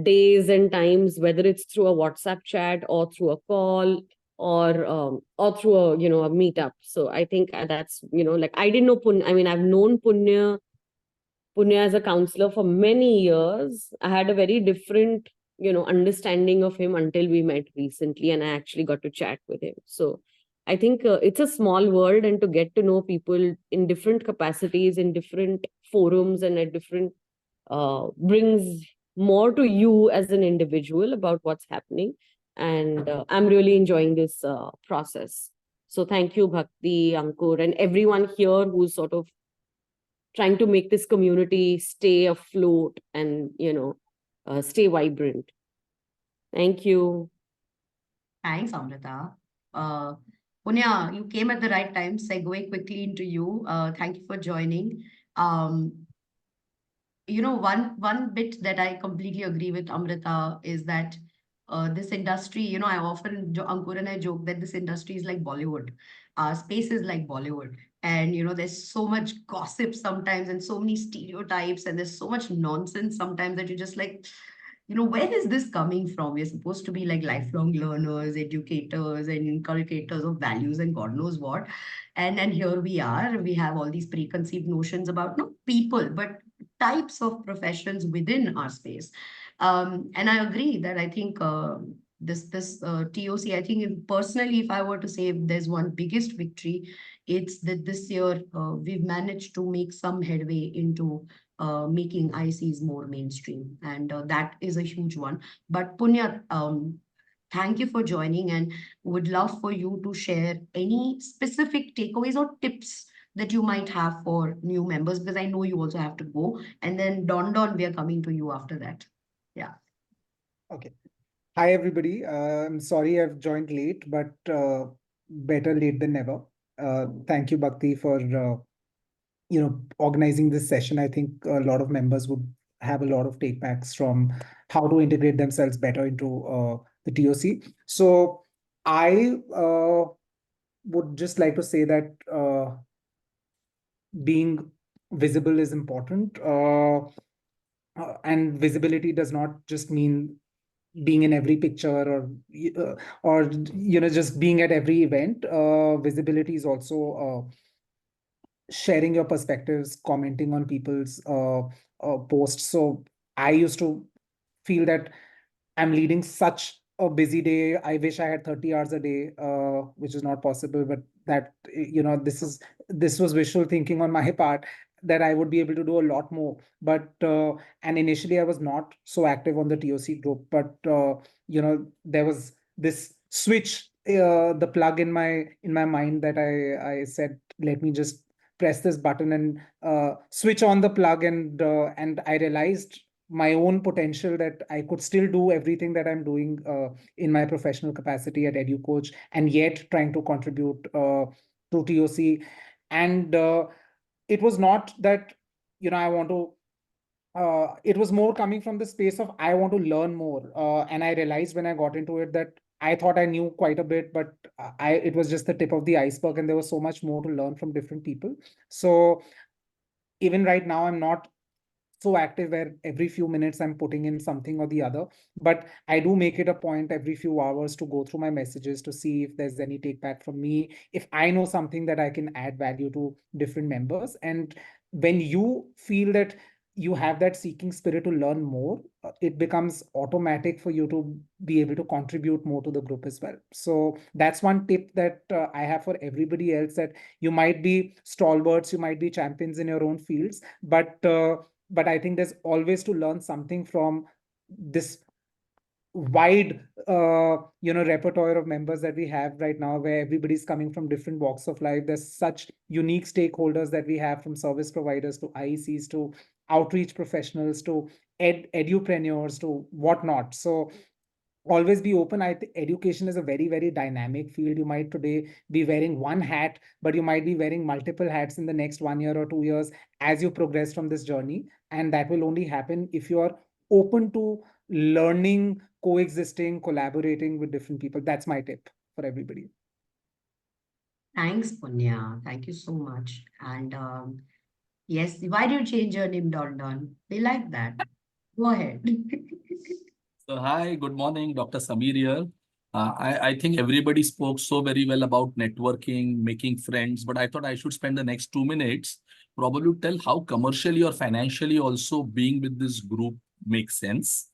days and times, whether it's through a WhatsApp chat or through a call or through a meetup. So I think that's, like, I didn't know I mean, I've known Punya as a counselor for many years. I had a very different, understanding of him until we met recently and I actually got to chat with him. So I think it's a small world, and to get to know people in different capacities, in different forums and at different brings more to you as an individual about what's happening. And I'm really enjoying this process. So thank you, Bhakti, Ankur, and everyone here who's sort of trying to make this community stay afloat and, stay vibrant. Thank you. Thanks, Amrita. Punya, you came at the right time. Segue quickly into you. Thank you for joining. One bit that I completely agree with Amrita is that this industry, I often, Ankur and I joke that this industry is like Bollywood. Space is like Bollywood. And, there's so much gossip sometimes and so many stereotypes and there's so much nonsense sometimes that you're just like, where is this coming from? We're supposed to be like lifelong learners, educators, and inculcators of values and God knows what. And here we are. We have all these preconceived notions about not people, but types of professions within our space. And I agree that I think this TOC, I think personally, if I were to say if there's one biggest victory, it's that this year we've managed to make some headway into making ICs more mainstream. And that is a huge one. But Punya, thank you for joining and would love for you to share any specific takeaways or tips that you might have for new members, because I know you also have to go. And then Don, we are coming to you after that. Yeah. Okay. Hi, everybody. I'm sorry I've joined late, but better late than never. Thank you, Bhakti, for organizing this session. I think a lot of members would have a lot of takebacks from how to integrate themselves better into the TOC. So I would just like to say that being visible is important. And visibility does not just mean being in every picture or just being at every event. Visibility is also sharing your perspectives, commenting on people's posts. So I used to feel that I'm leading such a busy day. I wish I had 30 hours a day, which is not possible. But that, this was wishful thinking on my part, that I would be able to do a lot more. But and initially I was not so active on the TOC group, but there was this switch, the plug in my mind, that I said, let me just press this button and switch on the plug, and I realized my own potential, that I could still do everything that I'm doing in my professional capacity at EduCoach, and yet trying to contribute to TOC. And it was not that I want to. It was more coming from the space of I want to learn more, and I realized when I got into it that I thought I knew quite a bit, but it was just the tip of the iceberg, and there was so much more to learn from different people. So even right now, I'm not so active where every few minutes I'm putting in something or the other, but I do make it a point every few hours to go through my messages to see if there's any take back from me, if I know something that I can add value to different members. And when you feel that you have that seeking spirit to learn more, it becomes automatic for you to be able to contribute more to the group as well. So that's one tip that I have for everybody else, that you might be stalwarts, you might be champions in your own fields, but I think there's always to learn something from this wide repertoire of members that we have right now, where everybody's coming from different walks of life. There's such unique stakeholders that we have, from service providers to IECs to outreach professionals to edupreneurs to whatnot. So always be open. I think education is a very, very dynamic field. You might today be wearing one hat, but you might be wearing multiple hats in the next 1 year or 2 years as you progress from this journey. And that will only happen if you are open to learning, coexisting, collaborating with different people. That's my tip for everybody. Thanks, Punya. Thank you so much. And yes, why do you change your name, Don Don? We like that. Go ahead. So, hi, good morning, Dr. Samir here. I think everybody spoke so very well about networking, making friends, but I thought I should spend the next 2 minutes probably tell how commercially or financially also being with this group makes sense.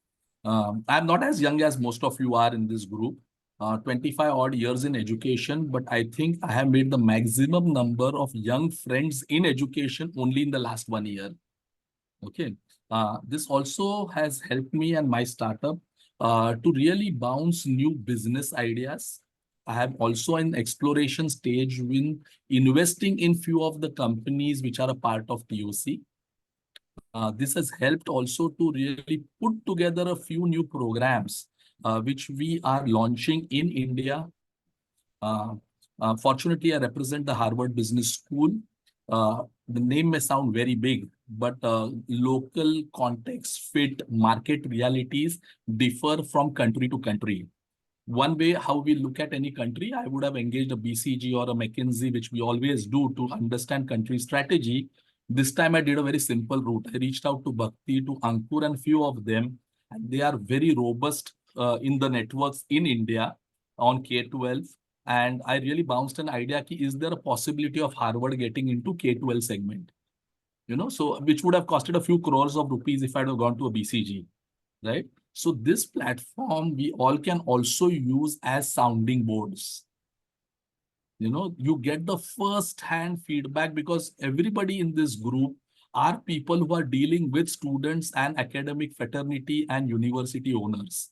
I'm not as young as most of you are in this group, 25 odd years in education, but I think I have made the maximum number of young friends in education only in the last 1 year. Okay. This also has helped me and my startup to really bounce new business ideas. I have also an exploration stage in investing in few of the companies which are a part of TOC. This has helped also to really put together a few new programs which we are launching in India. Fortunately, I represent the Harvard Business School. The name may sound very big, but local context fit market realities differ from country to country. One way how we look at any country, I would have engaged a BCG or a McKinsey, which we always do to understand country strategy. This time I did a very simple route. I reached out to Bhakti, to Ankur, and few of them, and they are very robust in the networks in India on K-12. And I really bounced an idea, ki, is there a possibility of Harvard getting into K-12 segment? So which would have costed a few crores of rupees if I'd have gone to a BCG, right? So this platform we all can also use as sounding boards. You get the first-hand feedback because everybody in this group are people who are dealing with students and academic fraternity and university owners.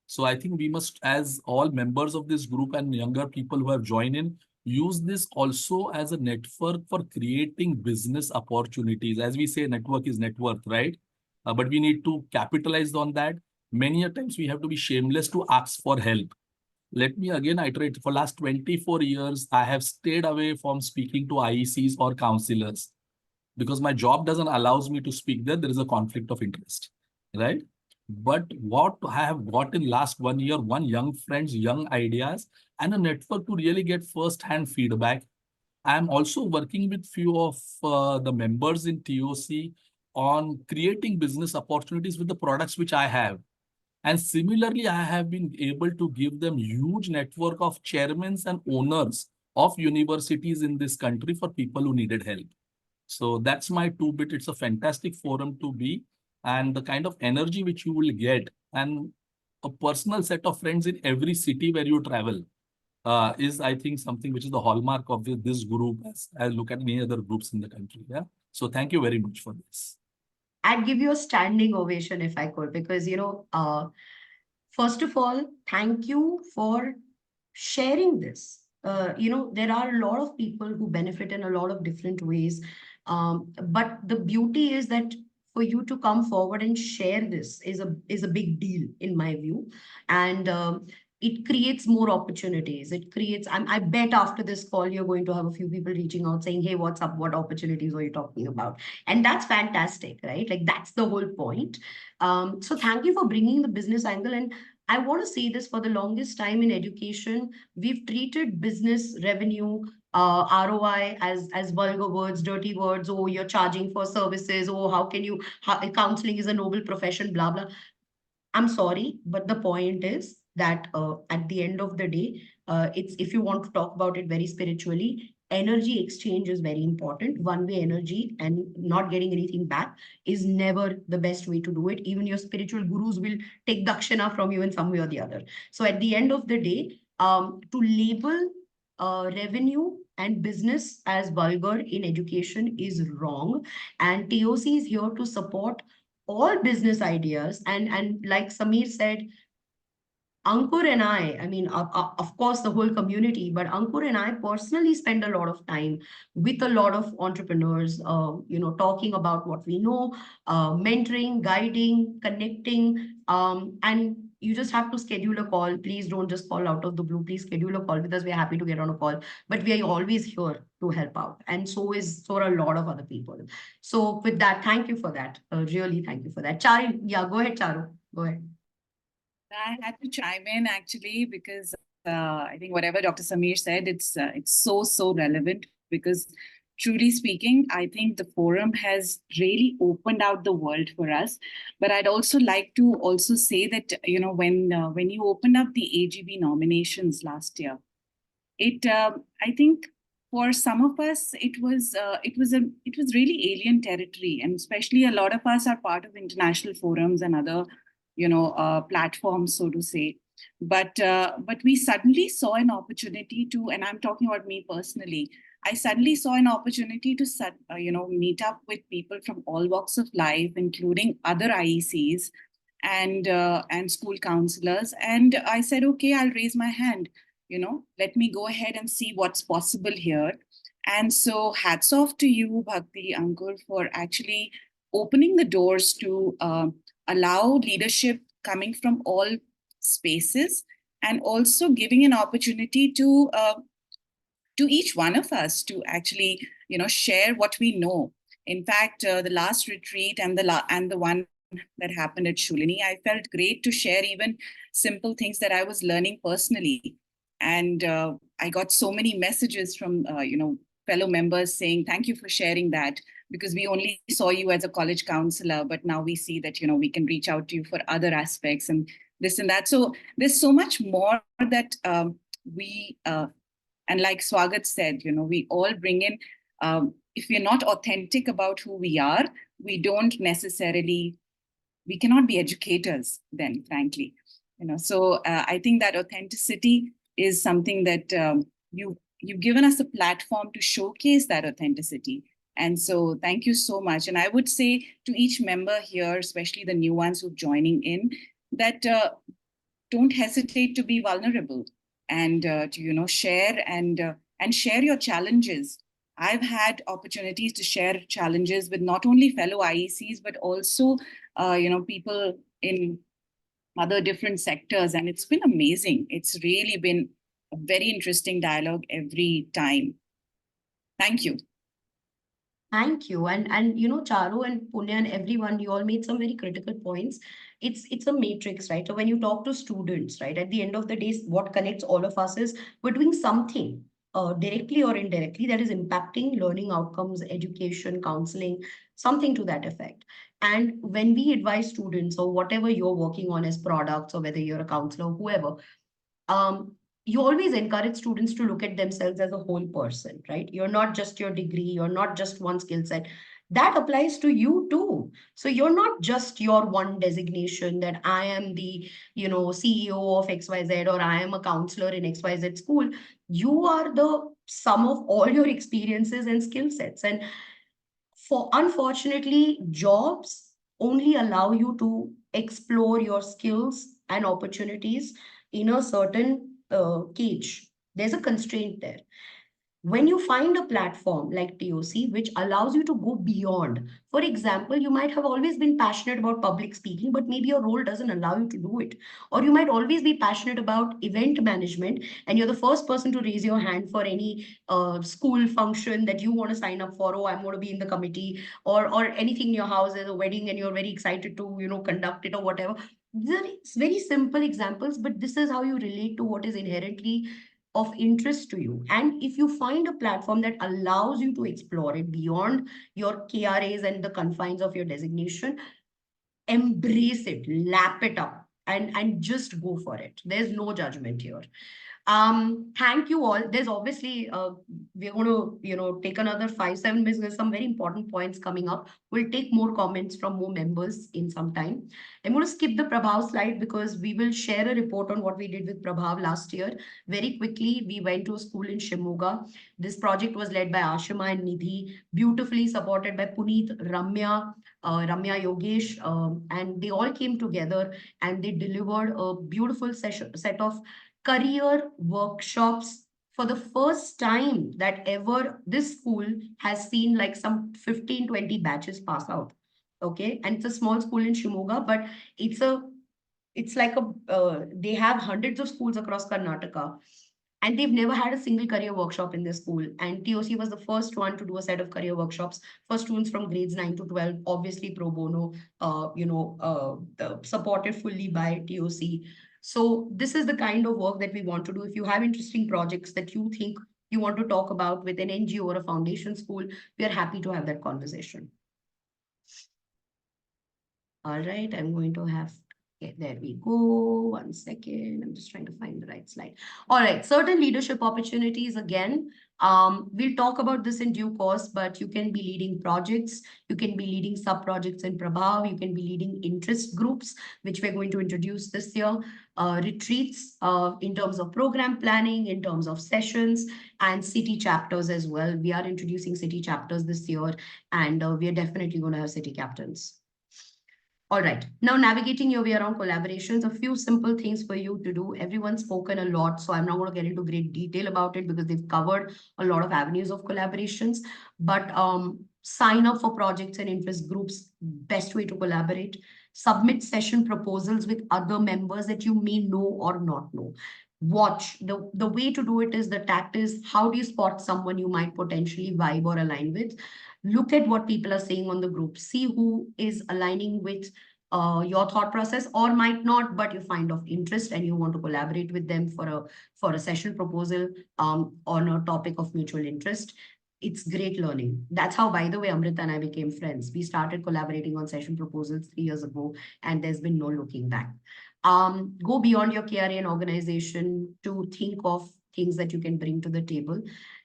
So I think we must, as all members of this group and younger people who have joined in, use this also as a network for creating business opportunities. As we say, network is net worth, right? But we need to capitalize on that. Many a times we have to be shameless to ask for help. Let me again iterate. For last 24 years, I have stayed away from speaking to IECs or counselors because my job doesn't allows me to speak there. There is a conflict of interest, right? But what I have got in last 1 year, one young friends, young ideas, and a network to really get first-hand feedback. I'm also working with few of the members in TOC on creating business opportunities with the products which I have. And similarly, I have been able to give them huge network of chairmen and owners of universities in this country for people who needed help. So that's my 2 bit. It's a fantastic forum to be, and the kind of energy which you will get and a personal set of friends in every city where you travel is, I think, something which is the hallmark of this group as I look at many other groups in the country. Yeah. So thank you very much for this. I'd give you a standing ovation if I could, because, first of all, thank you for sharing this. There are a lot of people who benefit in a lot of different ways. But the beauty is that for you to come forward and share this is a big deal in my view. And it creates more opportunities. I bet after this call, you're going to have a few people reaching out saying, hey, what's up? What opportunities are you talking about? And that's fantastic, right? Like that's the whole point. So thank you for bringing the business angle. And I want to say this, for the longest time in education, we've treated business revenue, ROI as vulgar words, dirty words. Oh, you're charging for services. Oh, counseling is a noble profession, blah, blah. I'm sorry, but the point is that at the end of the day, it's if you want to talk about it very spiritually, energy exchange is very important. One-way energy and not getting anything back is never the best way to do it. Even your spiritual gurus will take dakshina from you in some way or the other. So at the end of the day, to label revenue and business as vulgar in education is wrong. And TOC is here to support all business ideas. And like Samir said, Ankur and I mean, of course, the whole community, but Ankur and I personally spend a lot of time with a lot of entrepreneurs, talking about what we know, mentoring, guiding, connecting, and you just have to schedule a call. Please don't just call out of the blue. Please schedule a call with us. We're happy to get on a call, but we are always here to help out. And so are a lot of other people. So with that, thank you for that. Really, thank you for that. Charu, yeah, go ahead, Charu. Go ahead. I had to chime in actually because I think whatever Dr. Samir said, it's so relevant because truly speaking, I think the forum has really opened out the world for us. But I'd also like to also say that when you opened up the AGB nominations last year, I think for some of us it was really alien territory, and especially a lot of us are part of international forums and other platforms, so to say. But we suddenly saw an opportunity to, and I'm talking about me personally, I suddenly saw an opportunity to meet up with people from all walks of life, including other IECs and school counselors. And I said, okay, I'll raise my hand. Let me go ahead and see what's possible here. And so hats off to you, Bhakti, Ankur, for actually opening the doors to allow leadership coming from all spaces, and also giving an opportunity to each one of us to actually share what we know. In fact, the last retreat and the one that happened at Shulini, I felt great to share even simple things that I was learning personally. And I got so many messages from fellow members saying, thank you for sharing that, because we only saw you as a college counselor, but now we see that we can reach out to you for other aspects and this and that. So there's so much more that we and like Swagat said, we all bring in. If we're not authentic about who we are, we cannot be educators then, frankly. So I think that authenticity is something that you've given us a platform to showcase that authenticity. And so thank you so much. And I would say to each member here, especially the new ones who are joining in, that don't hesitate to be vulnerable and to share and share your challenges. I've had opportunities to share challenges with not only fellow IECs, but also people in other different sectors. And it's been amazing. It's really been a very interesting dialogue every time. Thank you. Thank you. And Charu and Punya and everyone, you all made some very critical points. It's a matrix, right? So when you talk to students, right, at the end of the day, what connects all of us is we're doing something directly or indirectly that is impacting learning outcomes, education, counseling, something to that effect. And when we advise students or whatever you're working on as products, or whether you're a counselor, whoever, you always encourage students to look at themselves as a whole person, right? You're not just your degree, you're not just one skill set. That applies to you too. So you're not just your one designation that I am the, CEO of XYZ, or I am a counselor in XYZ school. You are the sum of all your experiences and skill sets. And unfortunately, jobs only allow you to explore your skills and opportunities in a certain cage. There's a constraint there. When you find a platform like TOC, which allows you to go beyond, for example, you might have always been passionate about public speaking, but maybe your role doesn't allow you to do it. Or you might always be passionate about event management, and you're the first person to raise your hand for any school function that you want to sign up for. Oh, I'm going to be in the committee, or anything in your house, there's a wedding and you're very excited to, conduct it or whatever. These are very simple examples, but this is how you relate to what is inherently of interest to you. And if you find a platform that allows you to explore it beyond your KRAs and the confines of your designation, embrace it, lap it up, and just go for it. There's no judgment here. Thank you all. There's obviously we're going to take another 5-7 minutes. There's some very important points coming up. We'll take more comments from more members in some time. I'm going to skip the Prabhav slide because we will share a report on what we did with Prabhav last year. Very quickly, we went to a school in Shimoga. This project was led by Ashima and Nidhi, beautifully supported by Puneet, Ramya Yogesh, and they all came together and they delivered a beautiful set of career workshops for the first time that ever this school has seen like some 15-20 batches pass out. Okay, and it's a small school in Shimoga, but it's like they have hundreds of schools across Karnataka, and they've never had a single career workshop in their school. And TOC was the first one to do a set of career workshops for students from grades 9 to 12, obviously pro bono, supported fully by TOC. So this is the kind of work that we want to do. If you have interesting projects that you think you want to talk about with an NGO or a foundation school, we are happy to have that conversation. All right, I'm going to have, okay, there we go. 1 second. I'm just trying to find the right slide. All right, certain leadership opportunities again. We'll talk about this in due course, but you can be leading projects, you can be leading sub-projects in Prabhav, you can be leading interest groups, which we're going to introduce this year, retreats in terms of program planning, in terms of sessions, and city chapters as well. We are introducing city chapters this year, and we are definitely going to have city captains. All right, now navigating your way around collaborations, a few simple things for you to do. Everyone's spoken a lot, so I'm not going to get into great detail about it because they've covered a lot of avenues of collaborations. But sign up for projects and interest groups, best way to collaborate. Submit session proposals with other members that you may know or not know. Watch, the way to do it is, the tact is, how do you spot someone you might potentially vibe or align with? Look at what people are saying on the group. See who is aligning with your thought process or might not, but you find of interest and you want to collaborate with them for a session proposal on a topic of mutual interest. It's great learning. That's how, by the way, Amrita and I became friends. We started collaborating on session proposals 3 years ago, and there's been no looking back. Go beyond your KRA and organization to think of things that you can bring to the table.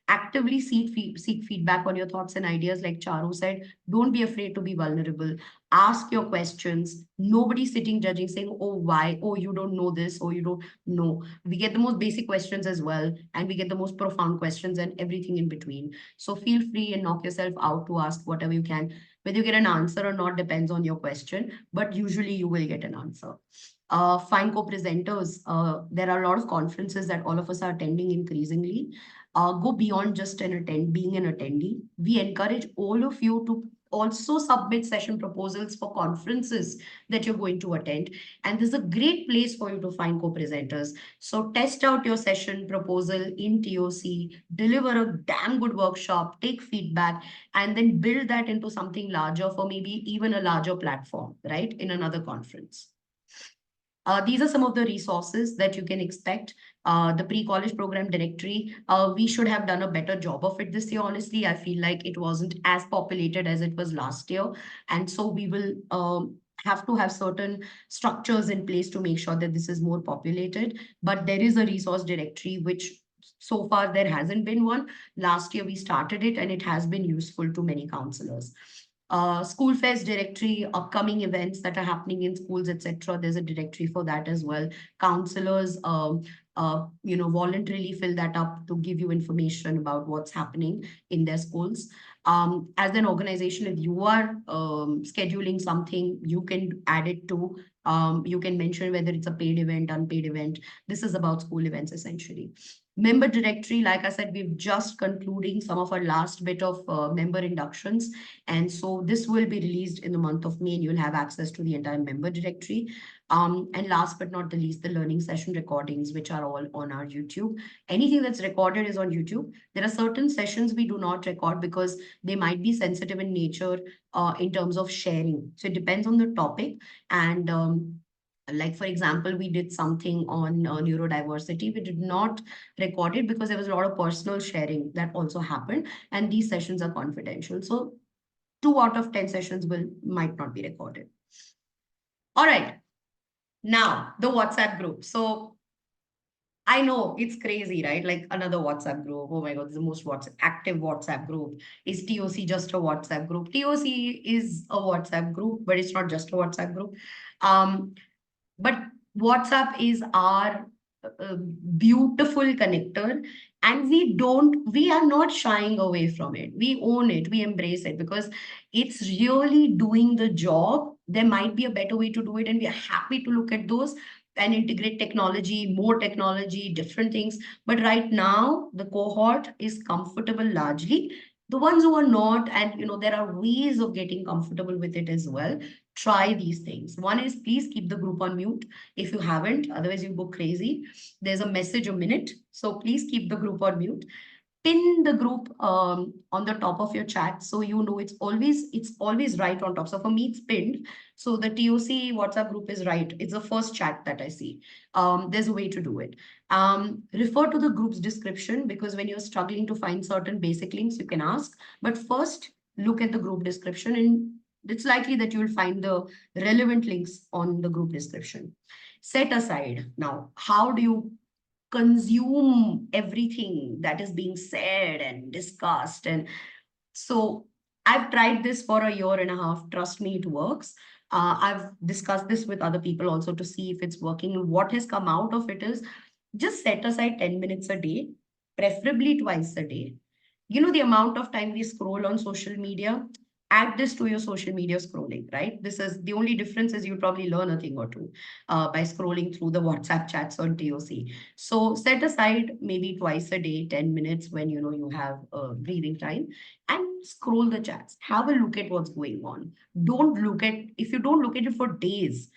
Actively seek feedback on your thoughts and ideas. Like Charu said, don't be afraid to be vulnerable. Ask your questions. Nobody sitting judging, saying, oh, why? Oh, you don't know this. Oh, you don't know. We get the most basic questions as well, and we get the most profound questions and everything in between. So feel free and knock yourself out to ask whatever you can. Whether you get an answer or not depends on your question, but usually you will get an answer. Find co-presenters. There are a lot of conferences that all of us are attending increasingly. Go beyond just being an attendee. We encourage all of you to also submit session proposals for conferences that you're going to attend. And this is a great place for you to find co-presenters. So test out your session proposal in TOC, deliver a damn good workshop, take feedback, and then build that into something larger for maybe even a larger platform, right, in another conference. These are some of the resources that you can expect. The pre-college program directory, we should have done a better job of it this year. Honestly, I feel like it wasn't as populated as it was last year. And so we will have to have certain structures in place to make sure that this is more populated. But there is a resource directory, which so far there hasn't been one. Last year we started it and it has been useful to many counselors. School fairs directory, upcoming events that are happening in schools, etc. There's a directory for that as well. Counselors, voluntarily fill that up to give you information about what's happening in their schools. As an organization, if you are scheduling something, you can add it to. You can mention whether it's a paid event, unpaid event. This is about school events essentially. Member directory, like I said, we're just concluding some of our last bit of member inductions. And so this will be released in the month of May and you'll have access to the entire member directory. And last but not the least, the learning session recordings, which are all on our YouTube. Anything that's recorded is on YouTube. There are certain sessions we do not record because they might be sensitive in nature in terms of sharing. So it depends on the topic. And like, for example, we did something on neurodiversity. We did not record it because there was a lot of personal sharing that also happened. And these sessions are confidential. So 2 out of 10 sessions might not be recorded. All right. Now, the WhatsApp group. So I know it's crazy, right? Like another WhatsApp group. Oh my God, this is the most active WhatsApp group. Is TOC just a WhatsApp group? TOC is a WhatsApp group, but it's not just a WhatsApp group. Um, but WhatsApp is our beautiful connector, and we are not shying away from it. We own it, we embrace it because it's really doing the job. There might be a better way to do it, and we are happy to look at those and integrate technology, more technology, different things. But right now, the cohort is comfortable largely. The ones who are not, and there are ways of getting comfortable with it as well. Try these things. One is, please keep the group on mute if you haven't, otherwise you go crazy. There's a message a minute, so please keep the group on mute. Pin the group on the top of your chat, so it's always right on top. So for me, it's pinned, so the TOC WhatsApp group is right. It's the first chat that I see. There's a way to do it. Refer to the group's description, because when you're struggling to find certain basic links, you can ask. But first, look at the group description, and it's likely that you'll find the relevant links on the group description. Set aside. Now, how do you consume everything that is being said and discussed? And so I've tried this for a year and a half. Trust me, it works. I've discussed this with other people also to see if it's working. What has come out of it is, just set aside 10 minutes a day, preferably twice a day. The amount of time we scroll on social media, add this to your social media scrolling, right? This is the only difference, is you probably learn a thing or two by scrolling through the WhatsApp chats on TOC. So set aside maybe twice a day, 10 minutes when you have breathing time, and scroll the chats. Have a look at what's going on. If you don't look at it for days,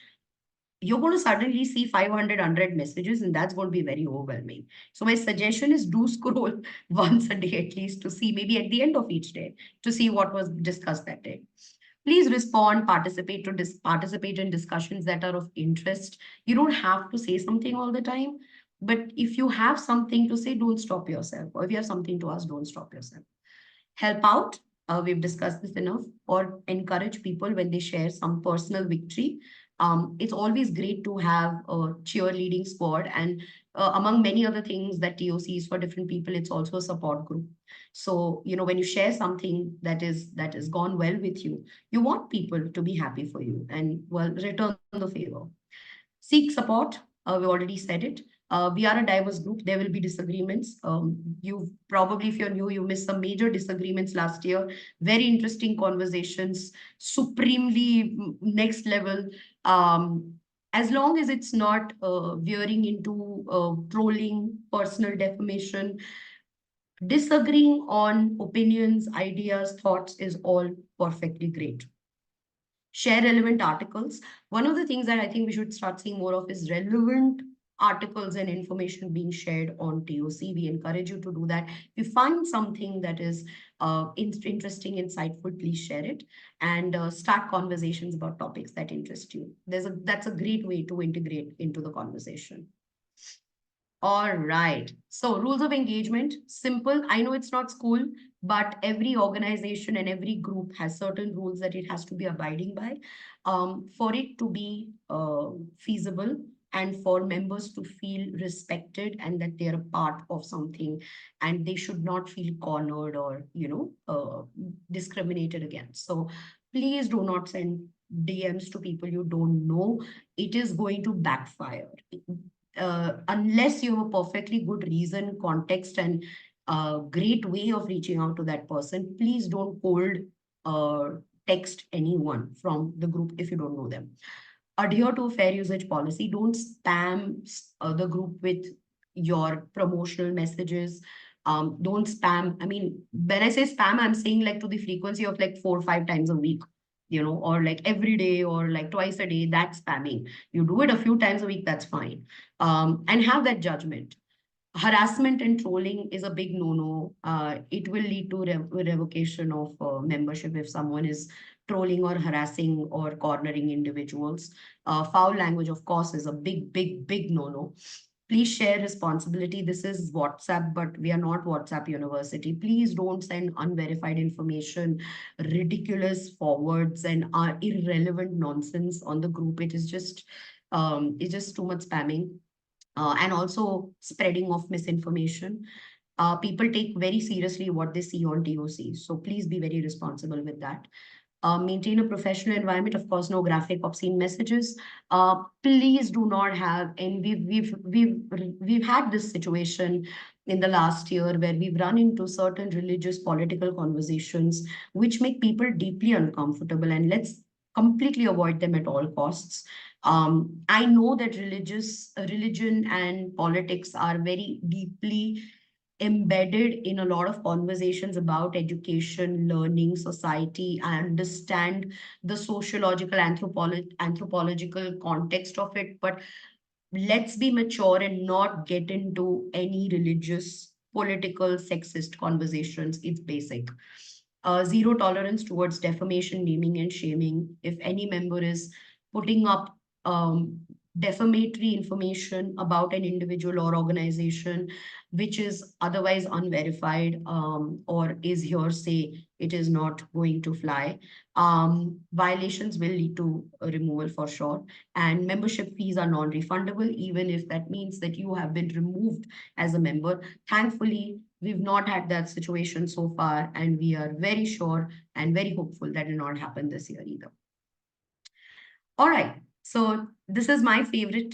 you're going to suddenly see 500 messages, and that's going to be very overwhelming. So my suggestion is, do scroll once a day at least, to see, maybe at the end of each day, to see what was discussed that day. Please respond, participate in discussions that are of interest. You don't have to say something all the time, but if you have something to say, don't stop yourself. Or if you have something to ask, don't stop yourself. Help out. We've discussed this enough. Or encourage people when they share some personal victory. It's always great to have a cheerleading squad, and among many other things that TOC is for different people, it's also a support group. So when you share something that is gone well with you, you want people to be happy for you and, well, return the favor. Seek support. We already said it. We are a diverse group. There will be disagreements. You probably, if you're new, you missed some major disagreements last year. Very interesting conversations, supremely next level. As long as it's not veering into trolling, personal defamation, disagreeing on opinions, ideas, thoughts is all perfectly great. Share relevant articles. One of the things that I think we should start seeing more of is relevant articles and information being shared on TOC. We encourage you to do that. If you find something that is interesting, insightful, please share it, and start conversations about topics that interest you. That's a great way to integrate into the conversation. All right. So rules of engagement, simple. I know it's not school, but every organization and every group has certain rules that it has to be abiding by for it to be feasible, and for members to feel respected and that they're a part of something, and they should not feel cornered or, discriminated against. So please do not send DMs to people you don't know. It is going to backfire. Unless you have a perfectly good reason, context, and a great way of reaching out to that person, please don't cold text anyone from the group if you don't know them. Adhere to a fair usage policy. Don't spam the group with your promotional messages. Don't spam. I mean, when I say spam, I'm saying like to the frequency of like 4 or 5 times a week, or like every day or like twice a day. That's spamming. You do it a few times a week, that's fine. And have that judgment. Harassment and trolling is a big no-no. It will lead to revocation of membership if someone is trolling or harassing or cornering individuals. Foul language, of course, is a big, big, big no-no. Please share responsibility. This is WhatsApp, but we are not WhatsApp University. Please don't send unverified information, ridiculous forwards, and irrelevant nonsense on the group. It's just too much spamming. and also spreading of misinformation. People take very seriously what they see on TOC. So please be very responsible with that. Maintain a professional environment. Of course, no graphic, obscene messages. Please do not have, and we've had this situation in the last year where we've run into certain religious political conversations which make people deeply uncomfortable, and let's completely avoid them at all costs. I know that religion and politics are very deeply embedded in a lot of conversations about education, learning, society. I understand the sociological, anthropological context of it, but let's be mature and not get into any religious, political, sexist conversations. It's basic. Zero tolerance towards defamation, naming, and shaming. If any member is putting up defamatory information about an individual or organization, which is otherwise unverified or is hearsay, it is not going to fly. Violations will lead to a removal for sure. And membership fees are non-refundable, even if that means that you have been removed as a member. Thankfully, we've not had that situation so far, and we are very sure and very hopeful that will not happen this year either. All right. So this is my favorite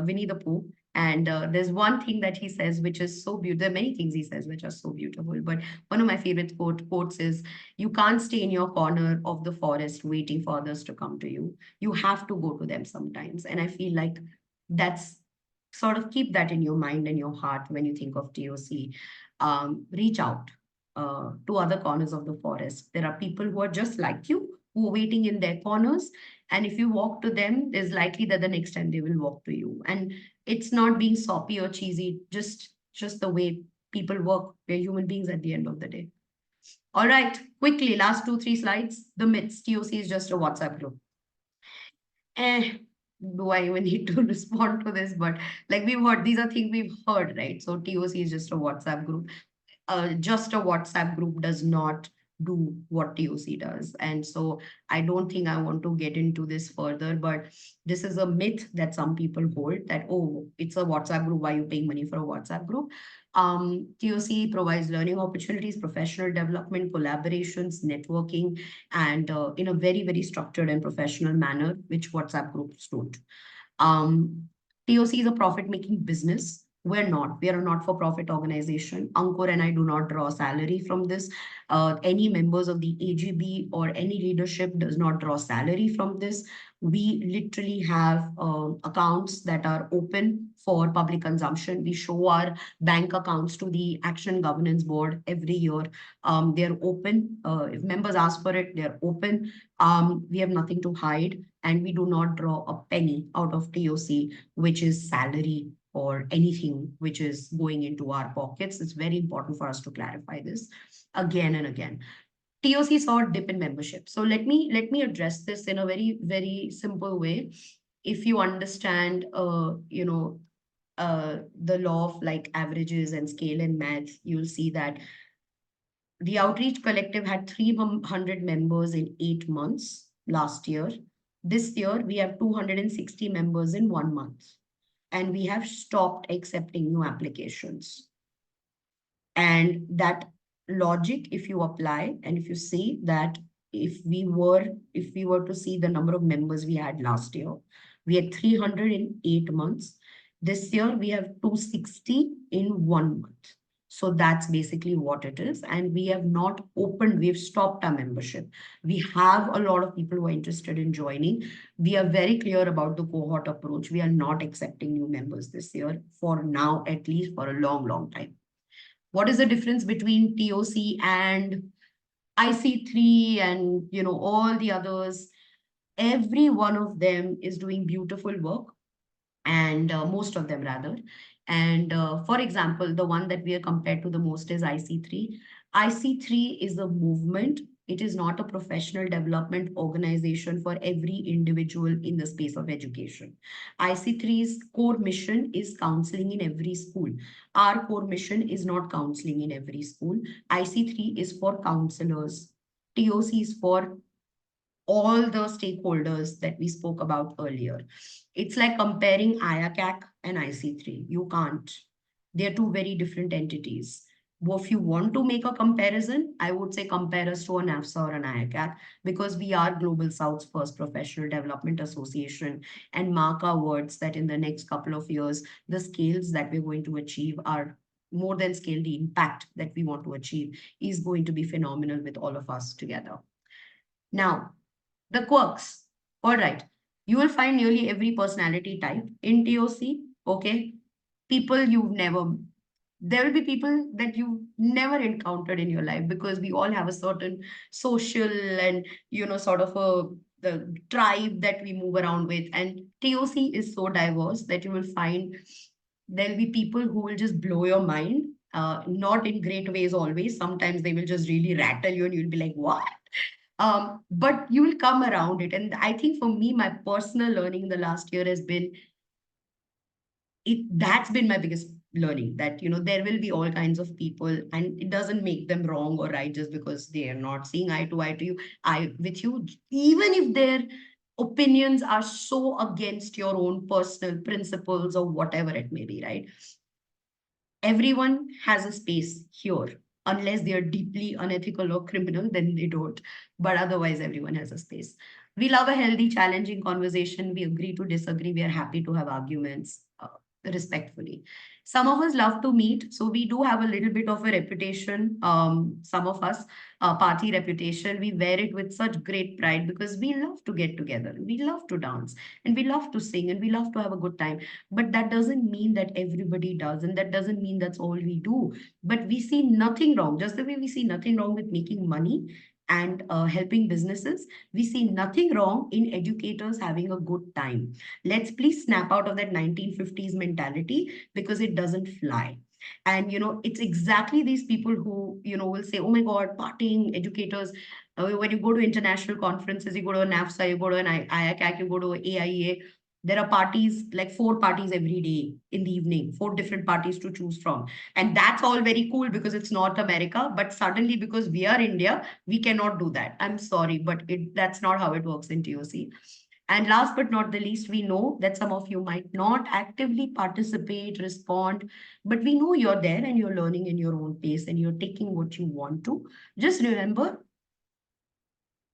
Winnie the Pooh. And there's one thing that he says, which is so beautiful. There are many things he says which are so beautiful. But one of my favorite quotes is, you can't stay in your corner of the forest waiting for others to come to you. You have to go to them sometimes. And I feel like that's sort of, keep that in your mind and your heart when you think of TOC. Reach out to other corners of the forest. There are people who are just like you, who are waiting in their corners. And if you walk to them, there's likely that the next time they will walk to you. And it's not being soppy or cheesy, just the way people work. We're human beings at the end of the day. All right, quickly, last 2-3 slides. The myths. TOC is just a WhatsApp group. Do I even need to respond to this? But like we've heard, these are things we've heard, right? So TOC is just a WhatsApp group. Just a WhatsApp group does not do what TOC does. And so I don't think I want to get into this further, but this is a myth that some people hold, that, oh, it's a WhatsApp group, why are you paying money for a WhatsApp group? TOC provides learning opportunities, professional development, collaborations, networking, and in a very, very structured and professional manner, which WhatsApp groups don't. TOC is a profit-making business. We're not. We are a not-for-profit organization. Ankur and I do not draw salary from this. Any members of the AGB or any leadership does not draw salary from this. We literally have accounts that are open for public consumption. We show our bank accounts to the Action Governance Board every year. They're open. If members ask for it, they're open. We have nothing to hide, and we do not draw a penny out of TOC, which is salary or anything which is going into our pockets. It's very important for us to clarify this again and again. TOC saw a dip in membership. So let me address this in a very, very simple way. If you understand, the law of like averages and scale and math, you'll see that the Outreach Collective had 300 members in 8 months last year. This year, we have 260 members in 1 month. And we have stopped accepting new applications. And that logic, if you apply, and if you see that if we were to see the number of members we had last year, we had 300 in 8 months. This year, we have 260 in 1 month. So that's basically what it is. And we have not opened, we've stopped our membership. We have a lot of people who are interested in joining. We are very clear about the cohort approach. We are not accepting new members this year, for now, at least for a long, long time. What is the difference between TOC and IC3 and all the others? Every one of them is doing beautiful work, and most of them rather. And for example, the one that we are compared to the most is IC3. IC3 is a movement. It is not a professional development organization for every individual in the space of education. IC3's core mission is counseling in every school. Our core mission is not counseling in every school. IC3 is for counselors. TOC is for all the stakeholders that we spoke about earlier. It's like comparing IACAC and IC3. You can't. They're two very different entities. Well, if you want to make a comparison, I would say compare us to a NAFSA or an IACAC because we are Global South's first professional development association, and mark our words that in the next couple of years, the scales that we're going to achieve are more than scale. The impact that we want to achieve is going to be phenomenal with all of us together. Now, the quirks. All right. You will find nearly every personality type in TOC. Okay. People you've never, there will be people that you've never encountered in your life because we all have a certain social and, sort of the tribe that we move around with. And TOC is so diverse that you will find there'll be people who will just blow your mind. Not in great ways always. Sometimes they will just really rattle you and you'll be like, what? But you will come around it. And I think for me, my personal learning in the last year has been that's been my biggest learning, that there will be all kinds of people and it doesn't make them wrong or right just because they are not seeing eye to eye to you, I with you, even if their opinions are so against your own personal principles or whatever it may be, right? Everyone has a space here, unless they are deeply unethical or criminal, then they don't. But otherwise, everyone has a space. We love a healthy, challenging conversation. We agree to disagree. We are happy to have arguments respectfully. Some of us love to meet, so we do have a little bit of a reputation. Some of us, party reputation, we wear it with such great pride because we love to get together, we love to dance, and we love to sing, and we love to have a good time. But that doesn't mean that everybody does, and that doesn't mean that's all we do. But we see nothing wrong, just the way we see nothing wrong with making money and helping businesses, we see nothing wrong in educators having a good time. Let's please snap out of that 1950s mentality because it doesn't fly. And it's exactly these people who will say, oh my god, partying educators. When you go to international conferences, you go to a NAFSA, you go to an IACAC, you go to AIEA, there are parties, like 4 parties every day in the evening, 4 different parties to choose from. And that's all very cool because it's North America. But suddenly, because we are India, we cannot do that. I'm sorry, but that's not how it works in TOC. And last but not the least, we know that some of you might not actively participate, respond, but we know you're there and you're learning in your own pace and you're taking what you want to. Just remember,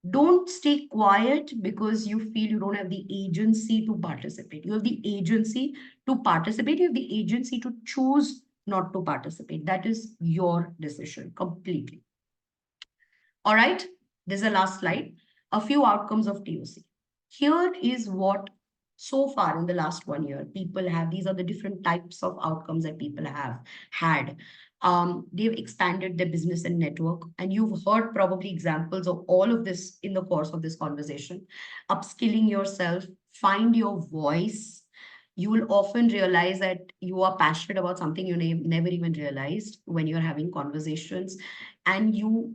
don't stay quiet because you feel you don't have the agency to participate. You have the agency to participate. You have the agency to choose not to participate. That is your decision completely. All right, this is the last slide. A few outcomes of TOC. Here is what so far in the last 1 year people have. These are the different types of outcomes that people have had. They've expanded their business and network, and you've heard probably examples of all of this in the course of this conversation. Upskilling yourself, find your voice. You will often realize that you are passionate about something you never even realized when you're having conversations, and you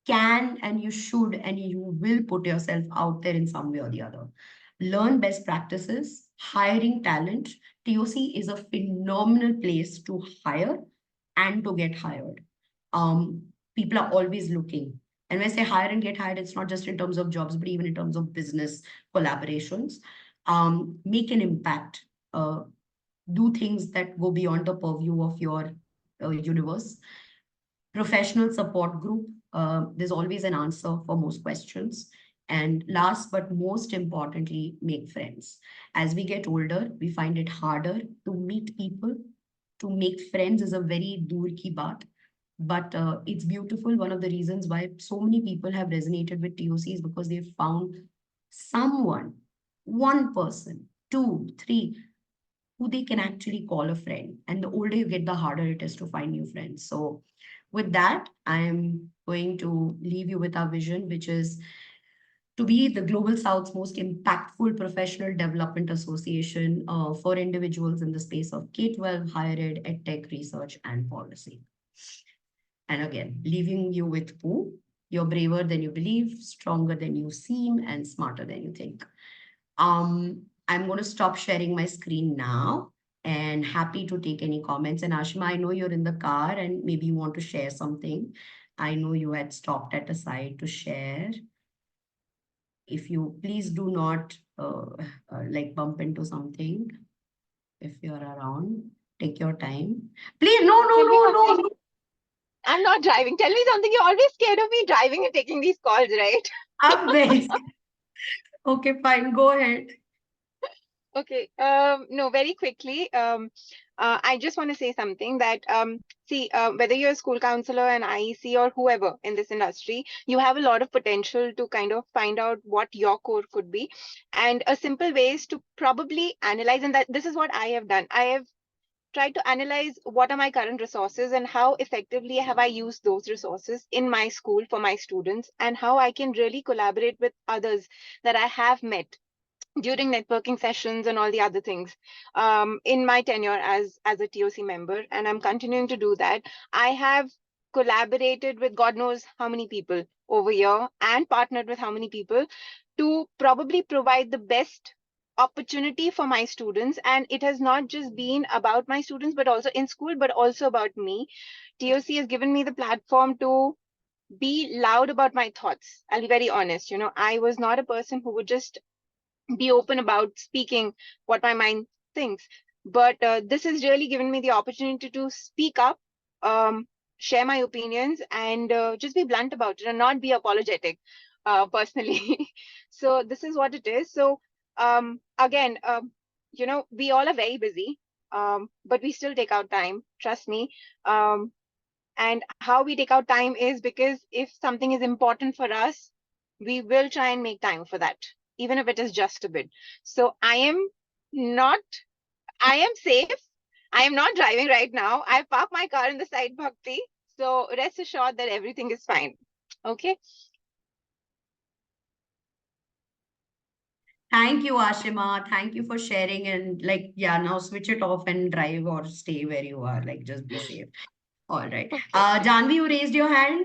can and you should and you will put yourself out there in some way or the other. Learn best practices, hiring talent. TOC is a phenomenal place to hire and to get hired. People are always looking. And when I say hire and get hired, it's not just in terms of jobs, but even in terms of business collaborations. Make an impact. Do things that go beyond the purview of your universe. Professional support group. There's always an answer for most questions. And last but most importantly, make friends. As we get older, we find it harder to meet people. To make friends is a very dur ki baat, but it's beautiful. One of the reasons why so many people have resonated with TOC is because they've found someone, one person, 2, 3, who they can actually call a friend. And the older you get, the harder it is to find new friends. So with that, I'm going to leave you with our vision, which is to be the Global South's most impactful professional development association for individuals in the space of K-12, higher ed, edtech, research, and policy. And again, leaving you with who? You're braver than you believe, stronger than you seem, and smarter than you think. I'm going to stop sharing my screen now and happy to take any comments. And Ashima, I know you're in the car and maybe you want to share something. I know you had stopped at a side to share. if you please do not like bump into something if you're around. Take your time. Please, no, no, Tell me no, something. no. I'm not driving. Tell me something. You're always scared of me driving and taking these calls, right? I'm very okay, fine. Go ahead. Okay. No, very quickly. I just want to say something that see, whether you're a school counselor, an IEC, or whoever in this industry, you have a lot of potential to kind of find out what your core could be. And a simple way is to probably analyze, and that this is what I have done. I have tried to analyze what are my current resources and how effectively have I used those resources in my school for my students, and how I can really collaborate with others that I have met during networking sessions and all the other things in my tenure as a TOC member, and I'm continuing to do that. I have collaborated with God knows how many people over here and partnered with how many people to probably provide the best opportunity for my students. And it has not just been about my students, but also in school, but also about me. TOC has given me the platform to be loud about my thoughts. I'll be very honest. I was not a person who would just be open about speaking what my mind thinks. But this has really given me the opportunity to speak up, um, share my opinions, and just be blunt about it and not be apologetic personally. So this is what it is. So again, we all are very busy, but we still take out time. Trust me. And how we take out time is because if something is important for us, we will try and make time for that, even if it is just a bit. So not, I am safe. I am not driving right now. I parked my car in the side, Bhakti. So rest assured that everything is fine. Okay. Thank you, Ashima. Thank you for sharing. And like, yeah, now switch it off and drive or stay where you are. Like, just be safe. All right. Okay. Janvi, you raised your hand.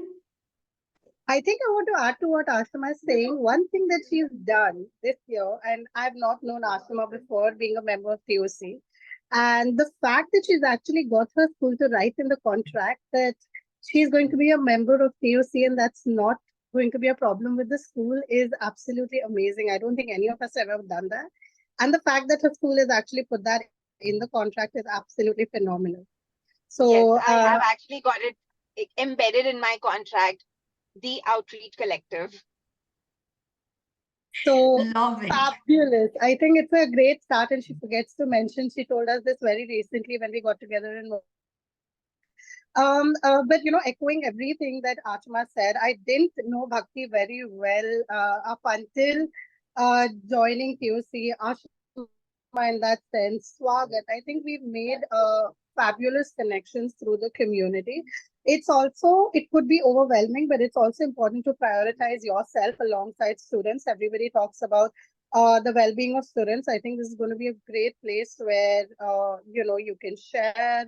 I think I want to add to what Ashima is saying. One thing that she's done this year, and I've not known Ashima before being a member of TOC, and the fact that she's actually got her school to write in the contract that she's going to be a member of TOC and that's not going to be a problem with the school is absolutely amazing. I don't think any of us have ever done that. And the fact that her school has actually put that in the contract is absolutely phenomenal. Yes, So, I have actually got it embedded in my contract, the Outreach Collective. So Love it. fabulous. I think it's a great start, and she forgets to mention, she told us this very recently when we got together in but echoing everything that Achma said, I didn't know Bhakti very well up until joining TOC. Ashma in that sense, Swagat. I think we've made fabulous connections through the community. It could be overwhelming, but it's also important to prioritize yourself alongside students. Everybody talks about the well-being of students. I think this is going to be a great place where you can share.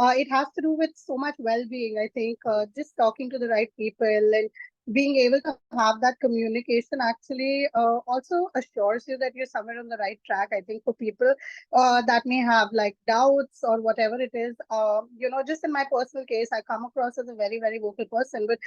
It has to do with so much well-being. I think just talking to the right people and being able to have that communication actually also assures you that you're somewhere on the right track. I think for people that may have like doubts or whatever it is, just in my personal case, I come across as a very, very vocal person, but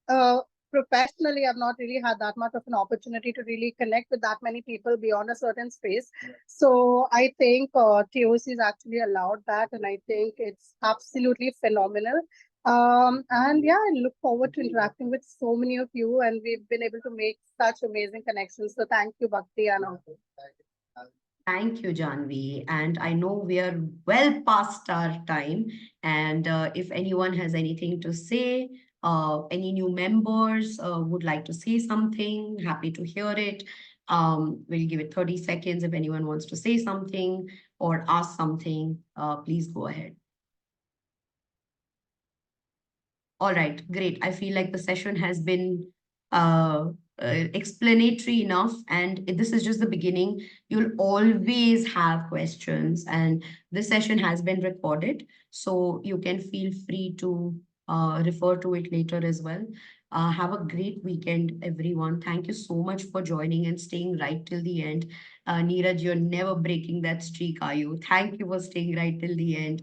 uh, professionally, I've not really had that much of an opportunity to really connect with that many people beyond a certain space. So I think TOC is actually allowed that, and I think it's absolutely phenomenal. And yeah, I look forward to interacting with so many of you, and we've been able to make such amazing connections. So thank you, Bhakti and Ankur. Thank you, Janvi. And I know we are well past our time. And if anyone has anything to say, any new members would like to say something, happy to hear it. We'll give it 30 seconds if anyone wants to say something or ask something. Please go ahead. All right, great. I feel like the session has been explanatory enough, and this is just the beginning. You'll always have questions, and this session has been recorded, so you can feel free to refer to it later as well. Have a great weekend, everyone. Thank you so much for joining and staying right till the end. Neeraj, you're never breaking that streak, are you? Thank you for staying right till the end.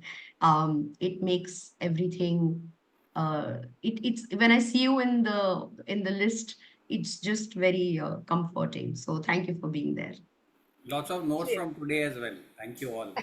It makes everything it's when I see you in the list, it's just very comforting. So thank you for being there. Lots of notes Cheers. from today as well. Thank you all.